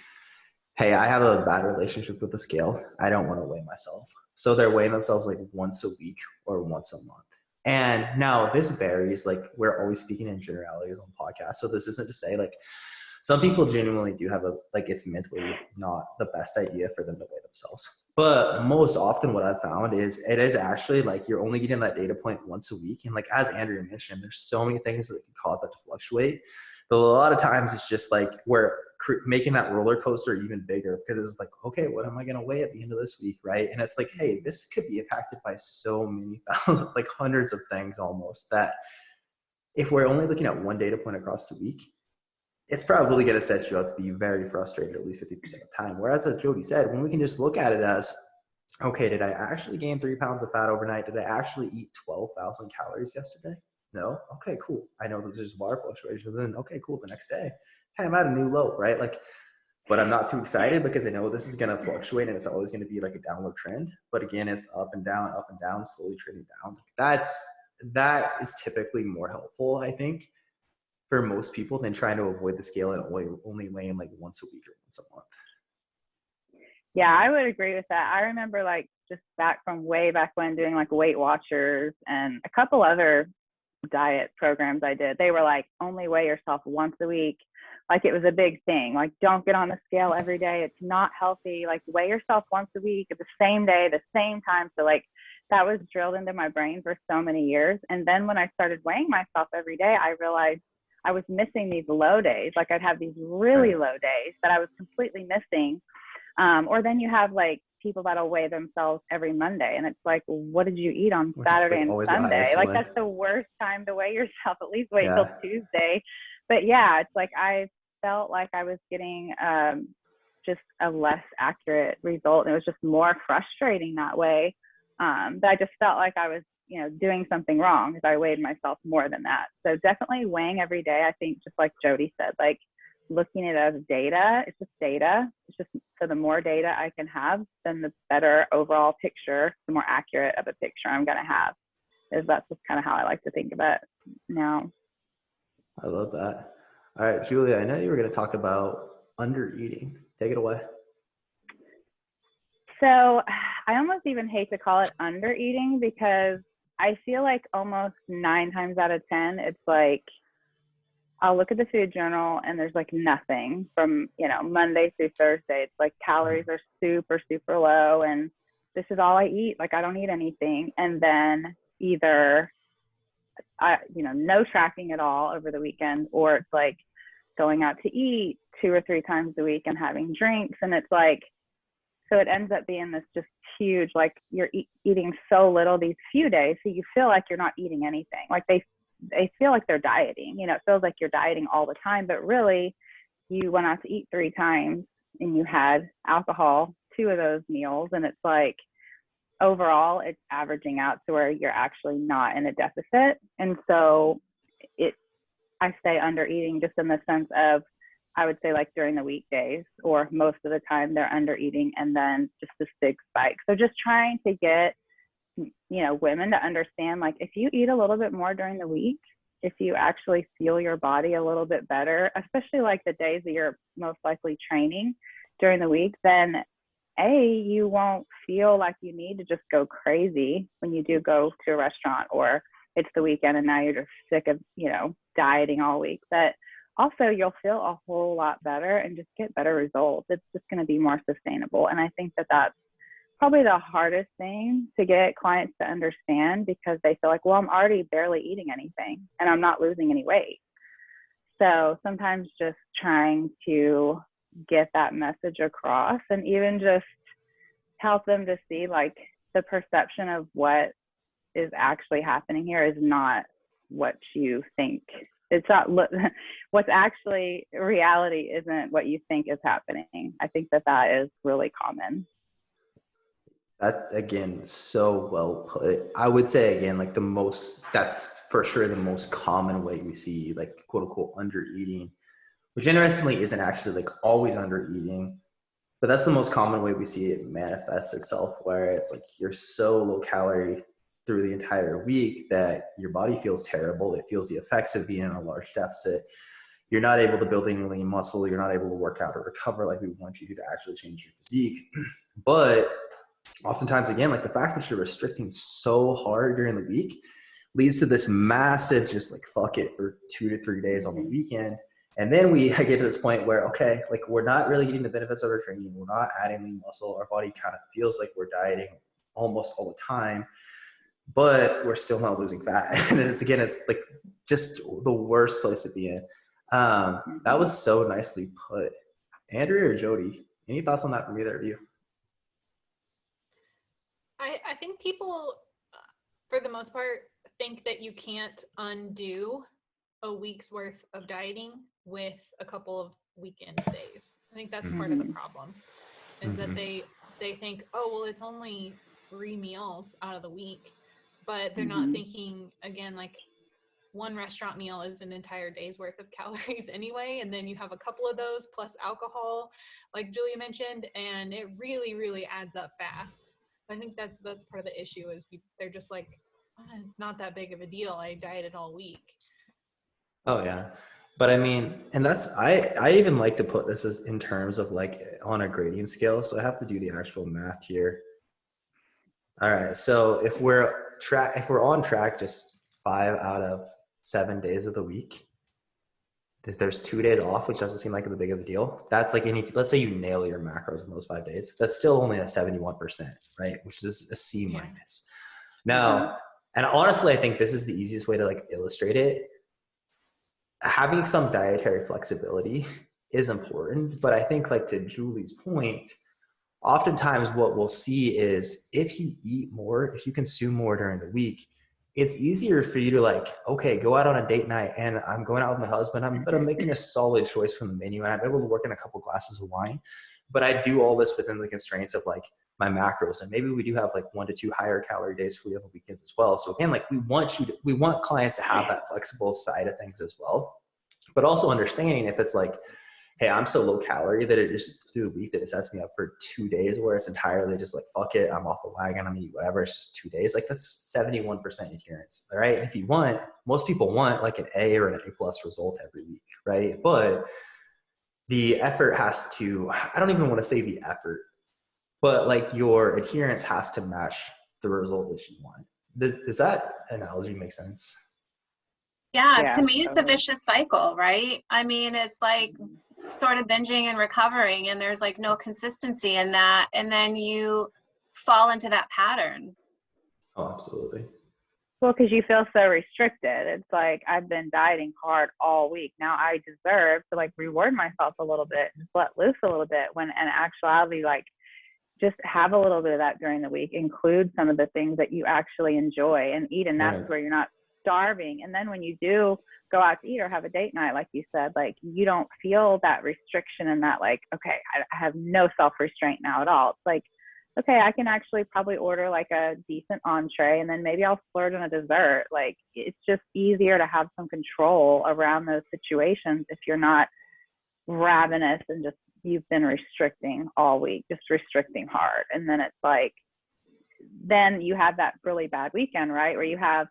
hey, I have a bad relationship with the scale. I don't want to weigh myself. So they're weighing themselves like once a week or once a month. And now this varies. Like we're always speaking in generalities on podcasts. So this isn't to say like some people genuinely do have it's mentally not the best idea for them to weigh themselves. But most often what I've found is it is actually like you're only getting that data point once a week. And like, as Andrea mentioned, there's so many things that can cause that to fluctuate. But a lot of times it's just like we're making that roller coaster even bigger, because it's like, okay, what am I going to weigh at the end of this week? Right. And it's like, hey, this could be impacted by so many thousands, like hundreds of things almost, that if we're only looking at one data point across the week, it's probably going to set you up to be very frustrated at least 50% of the time. Whereas, as Jodie said, when we can just look at it as, okay, did I actually gain 3 pounds of fat overnight? Did I actually eat 12,000 calories yesterday? No? Okay, cool. I know there's just water fluctuations. Then, okay, cool. The next day, hey, I'm at a new low, right? Like, but I'm not too excited because I know this is going to fluctuate and it's always going to be like a downward trend. But again, it's up and down, slowly trending down. That is typically more helpful, I think, for most people than trying to avoid the scale and only weighing like once a week or once a month. Yeah, I would agree with that. I remember like just back from way back when doing like Weight Watchers and a couple other diet programs I did. They were like, only weigh yourself once a week. Like it was a big thing. Like, don't get on the scale every day. It's not healthy. Like, weigh yourself once a week at the same day, the same time. So like that was drilled into my brain for so many years. And then when I started weighing myself every day, I realized I was missing these low days. Like I'd have these really low days that I was completely missing. Or then you have like people that'll weigh themselves every Monday, and it's like, what did you eat on Saturday and Sunday? Like that's the worst time to weigh yourself. At least wait till Tuesday. But yeah, it's like I felt like I was getting just a less accurate result. And it was just more frustrating that way. But I just felt like I was, doing something wrong because I weighed myself more than that. So definitely weighing every day. I think just like Jodie said, like looking at it as data, it's just data. It's just, so the more data I can have, then the better overall picture, the more accurate of a picture I'm going to have. That's just kind of how I like to think about it now. I love that. All right, Julia, I know you were going to talk about under eating. Take it away. So I almost even hate to call it under eating, because I feel like almost 9 times out of 10, it's like, I'll look at the food journal and there's like nothing from, Monday through Thursday. It's like calories are super, super low. And this is all I eat. Like I don't eat anything. And then either, no tracking at all over the weekend, or it's like going out to eat 2 or 3 times a week and having drinks. And it's like, so it ends up being this just huge, like you're eating so little these few days. So you feel like you're not eating anything. Like they feel like they're dieting, it feels like you're dieting all the time, but really you went out to eat 3 times and you had alcohol 2 of those meals. And it's like, overall it's averaging out to where you're actually not in a deficit. And so I say under eating just in the sense of, I would say like during the weekdays, or most of the time they're under eating, and then just this big spike. So just trying to get, women to understand, like if you eat a little bit more during the week, if you actually feel your body a little bit better, especially like the days that you're most likely training during the week, then you won't feel like you need to just go crazy when you do go to a restaurant, or it's the weekend and now you're just sick of, dieting all week. But also you'll feel a whole lot better and just get better results. It's just going to be more sustainable. And I think that that's probably the hardest thing to get clients to understand, because they feel like, well, I'm already barely eating anything and I'm not losing any weight. So sometimes just trying to get that message across, and even just help them to see like the perception of what is actually happening here is not what you think. It's not what's actually reality isn't what you think is happening. I think that is really common. That, again, so well put. I would say, again, like that's for sure the most common way we see like quote unquote under eating, which interestingly isn't actually like always under eating, but that's the most common way we see it manifest itself, where it's like you're so low calorie through the entire week that your body feels terrible. It feels the effects of being in a large deficit. You're not able to build any lean muscle. You're not able to work out or recover like we want you to actually change your physique. But oftentimes, again, like the fact that you're restricting so hard during the week leads to this massive just like fuck it for 2 to 3 days on the weekend. And then we get to this point where, okay, like we're not really getting the benefits of our training. We're not adding lean muscle. Our body kind of feels like we're dieting almost all the time, but we're still not losing fat. And it's like just the worst place to be in. That was so nicely put. Andrea or Jody, any thoughts on that from either of you? I think people, for the most part, think that you can't undo a week's worth of dieting with a couple of weekend days. I think that's part of the problem, is that they think, oh, well, it's only 3 meals out of the week, but they're not thinking, again, like one restaurant meal is an entire day's worth of calories anyway, and then you have a couple of those plus alcohol, like Julia mentioned, and it really, really adds up fast. I think that's part of the issue, is they're just like, it's not that big of a deal. I dieted all week. Oh yeah. But I mean, and that's, I even like to put this as in terms of like on a grading scale. So I have to do the actual math here. All right. So if we're on track, just 5 out of 7 days of the week, if there's 2 days off, which doesn't seem like the big of a deal. That's like let's say you nail your macros in those 5 days. That's still only a 71%, right? Which is a C minus. Now, and honestly, I think this is the easiest way to like illustrate it. Having some dietary flexibility is important, but I think, like to Julie's point, oftentimes what we'll see is if you eat more, if you consume more during the week, it's easier for you to like, okay, go out on a date night and I'm going out with my husband, but I'm making a solid choice from the menu and I'm able to work in a couple glasses of wine, but I do all this within the constraints of like my macros. And maybe we do have like 1 to 2 higher calorie days for you on the weekends as well. So again, like we want clients to have that flexible side of things as well, but also understanding if it's like, hey, I'm so low calorie that it just through the week that it sets me up for 2 days where it's entirely just like, fuck it, I'm off the wagon, I'm eating whatever, it's just 2 days. Like that's 71% adherence, all right? And if you want, most people want like an A or an A plus result every week, right? But the effort has to, I don't even want to say the effort, but like your adherence has to match the result that you want. Does that analogy make sense? Yeah, to me, it's a vicious cycle, right? I mean, it's like sort of binging and recovering, and there's like no consistency in that. And then you fall into that pattern. Oh, absolutely. Well, because you feel so restricted. It's like, I've been dieting hard all week. Now I deserve to like reward myself a little bit, just let loose a little bit, when in actuality, like just have a little bit of that during the week. Include some of the things that you actually enjoy and eat. And that's where you're not starving. And then when you do go out to eat or have a date night, like you said, like you don't feel that restriction and that like, okay, I have no self-restraint now at all. It's like, okay, I can actually probably order like a decent entree and then maybe I'll splurge on a dessert. Like it's just easier to have some control around those situations if you're not ravenous and just you've been restricting all week, just restricting hard. And then it's like, then you have that really bad weekend, right? Where you have,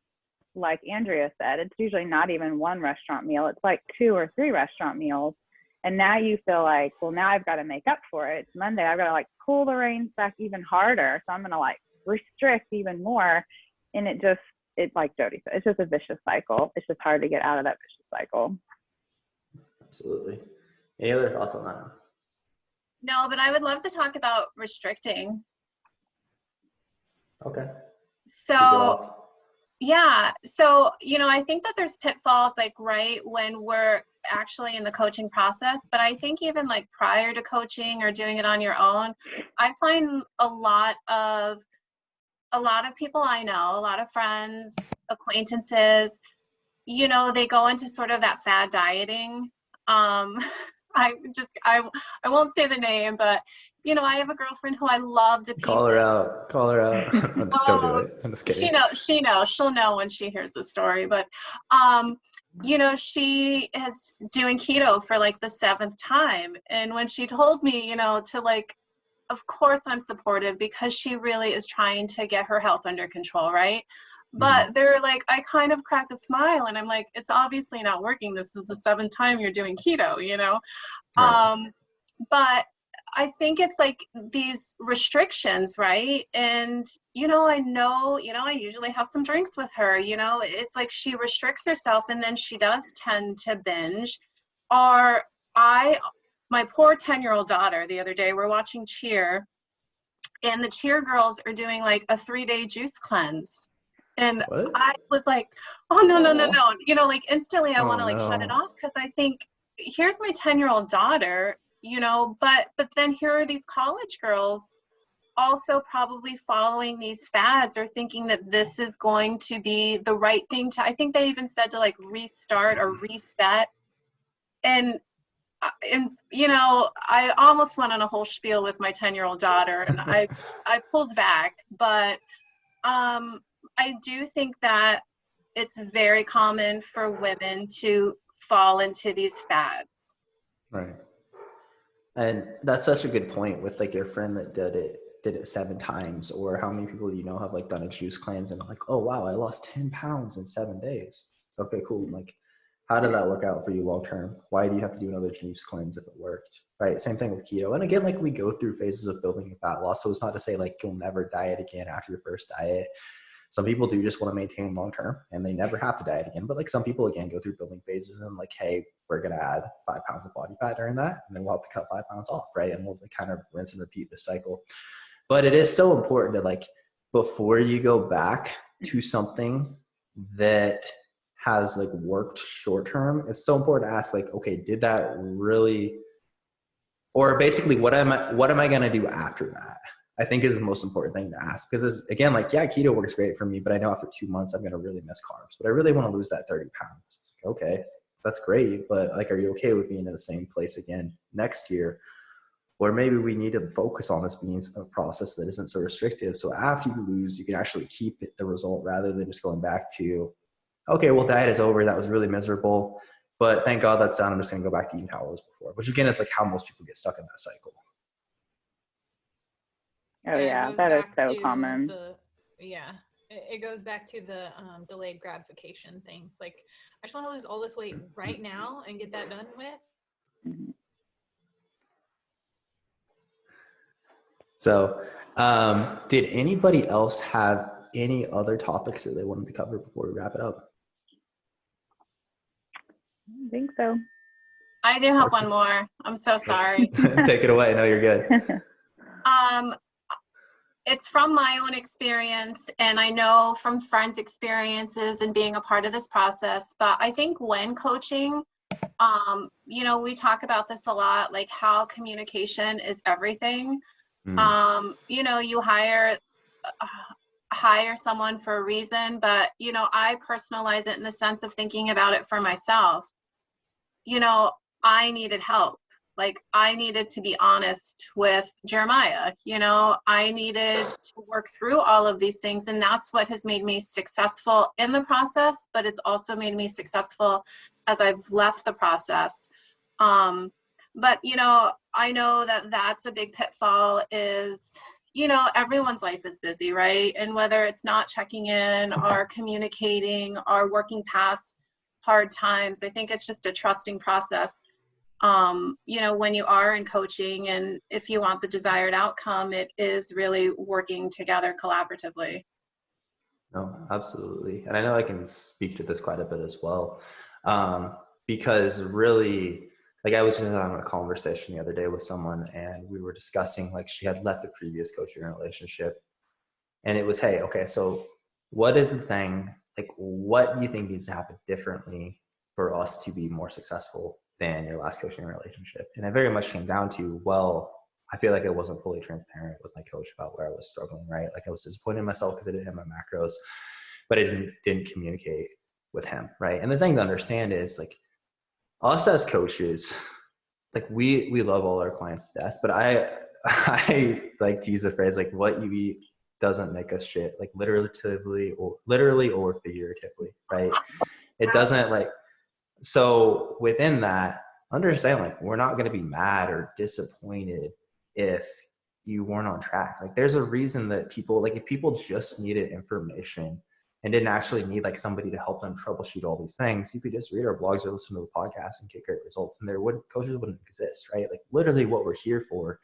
like Andrea said, it's usually not even 1 restaurant meal. It's like 2 or 3 restaurant meals. And now you feel like, well, now I've got to make up for it. It's Monday. I've got to like pull the reins back even harder. So I'm going to like restrict even more. And it's like Jody said, it's just a vicious cycle. It's just hard to get out of that vicious cycle. Absolutely. Any other thoughts on that? No, but I would love to talk about restricting. Okay. Kick it So off. yeah. So, I think that there's pitfalls like right when we're actually in the coaching process, but I think even like prior to coaching or doing it on your own, I find a lot of people I know, a lot of friends, acquaintances, they go into sort of that fad dieting. Um, I won't say the name, but I have a girlfriend who I love to pieces. Call her out. Call her out. Don't do it. I'm just kidding. She'll know when she hears the story, but she is doing keto for like the 7th time. And when she told me, to like, of course I'm supportive because she really is trying to get her health under control, right? But they're like, I kind of crack a smile and I'm like, it's obviously not working. This is the 7th time you're doing keto, Right. But I think it's like these restrictions, right? And, I know, I usually have some drinks with her, it's like she restricts herself and then she does tend to binge. Or my poor 10-year-old daughter, the other day, we're watching cheer and the cheer girls are doing like a 3-day juice cleanse. And What? I was like, oh, no. Like instantly I Oh, want to like shut it no. off because I think here's my 10-year-old daughter, but then here are these college girls also probably following these fads or thinking that this is going to be the right thing to, I think they even said to like restart or reset. And I almost went on a whole spiel with my 10-year-old daughter and I pulled back, but I do think that it's very common for women to fall into these fads. Right. And that's such a good point with like your friend that did it 7 times, or how many people have like done a juice cleanse and like, oh wow, I lost 10 pounds in 7 days. Okay, cool. Like, how did that work out for you long term? Why do you have to do another juice cleanse if it worked? Right. Same thing with keto. And again, like we go through phases of building fat loss. So it's not to say like you'll never diet again after your first diet. Some people do just want to maintain long term and they never have to diet again. But like some people, again, go through building phases and like, hey, we're going to add 5 pounds of body fat during that. And then we'll have to cut 5 pounds off. Right. And we'll kind of rinse and repeat the cycle. But it is so important to like, before you go back to something that has like worked short term, it's so important to ask like, okay, did that really, or basically what am I going to do after that? I think is the most important thing to ask, because it's, again, like, yeah, keto works great for me, but I know after 2 months, I'm going to really miss carbs, but I really want to lose that 30 pounds. It's like, okay, that's great. But like, are you okay with being in the same place again next year? Or maybe we need to focus on this being a process that isn't so restrictive. So after you lose, you can actually keep the result rather than just going back to, okay, well, diet is over. That was really miserable, but thank God that's done. I'm just going to go back to eating how I was before, which again, is like how most people get stuck in that cycle. Oh yeah, that is so common. It goes back to the delayed gratification thing. It's like, I just want to lose all this weight right now and get that done with. Mm-hmm. So did anybody else have any other topics that they wanted to cover before we wrap it up? I think so. I do have one more. I'm so sorry. Take it away. No, you're good. It's from my own experience, and I know from friends' experiences and being a part of this process, but I think when coaching, we talk about this a lot, like how communication is everything. You hire someone for a reason, but, I personalize it in the sense of thinking about it for myself. I needed help. Like, I needed to be honest with Jeremiah. I needed to work through all of these things. And that's what has made me successful in the process, but it's also made me successful as I've left the process. But, I know that that's a big pitfall is, everyone's life is busy, right? And whether it's not checking in or communicating or working past hard times, I think it's just a trusting process. When you are in coaching, and if you want the desired outcome, it is really working together collaboratively. No, absolutely. And I know I can speak to this quite a bit as well. Because really, like, I was just having a conversation the other day with someone, and we were discussing, like, she had left the previous coach in her relationship. And it was, hey, okay, so what is the thing, like, what do you think needs to happen differently for us to be more successful than your last coaching relationship? And it very much came down to, well, I feel like I wasn't fully transparent with my coach about where I was struggling, right? Like I was disappointed in myself because I didn't hit my macros, but I didn't communicate with him, right? And the thing to understand is, like, us as coaches, like we love all our clients to death, but I like to use the phrase, like, what you eat doesn't make us shit, like literally or figuratively, right? It doesn't, like, so within that, understand, like, we're not going to be mad or disappointed if you weren't on track. Like, there's a reason that people, like, if people just needed information and didn't actually need like somebody to help them troubleshoot all these things, you could just read our blogs or listen to the podcast and get great results, and coaches wouldn't exist, right? Like, literally what we're here for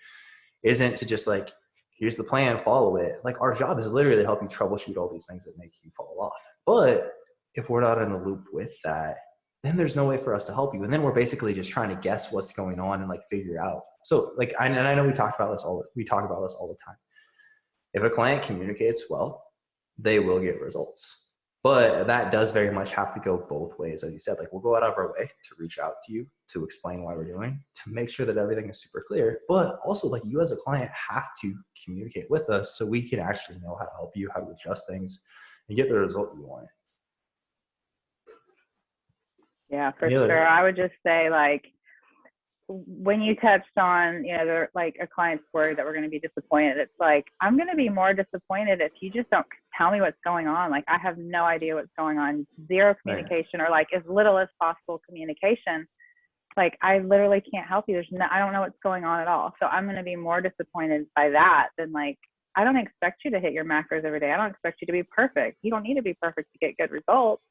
isn't to just like, here's the plan, follow it. Like, our job is literally to help you troubleshoot all these things that make you fall off. But if we're not in the loop with that, then there's no way for us to help you. And then we're basically just trying to guess what's going on and like figure out. So like, I know we talk about this all the time. If a client communicates well, they will get results. But that does very much have to go both ways. As you said, like, we'll go out of our way to reach out to you, to explain why we're doing, to make sure that everything is super clear. But also, like, you as a client have to communicate with us so we can actually know how to help you, how to adjust things, and get the result you want. Yeah, for sure. I would just say, like, when you touched on, like a client's worried that we're going to be disappointed, it's like, I'm going to be more disappointed if you just don't tell me what's going on. Like, I have no idea what's going on. Zero communication, or like as little as possible communication. Like, I literally can't help you. I don't know what's going on at all. So I'm going to be more disappointed by that than, like, I don't expect you to hit your macros every day. I don't expect you to be perfect. You don't need to be perfect to get good results.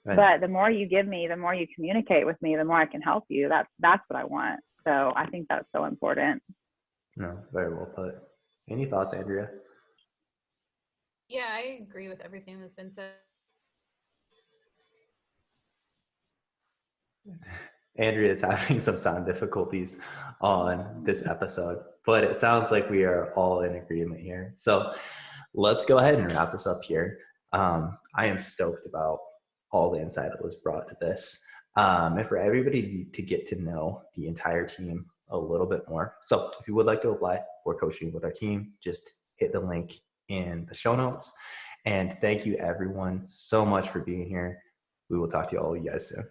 Right. But the more you give me, the more you communicate with me, the more I can help you. That's what I want. So I think that's so important. No, very well put. Any thoughts, Andrea? Yeah, I agree with everything that's been said. Andrea is having some sound difficulties on this episode, but it sounds like we are all in agreement here. So let's go ahead and wrap this up here. I am stoked about all the insight that was brought to this, and for everybody to get to know the entire team a little bit more. So if you would like to apply for coaching with our team, just hit the link in the show notes. And thank you everyone so much for being here. We will talk to you all you guys soon.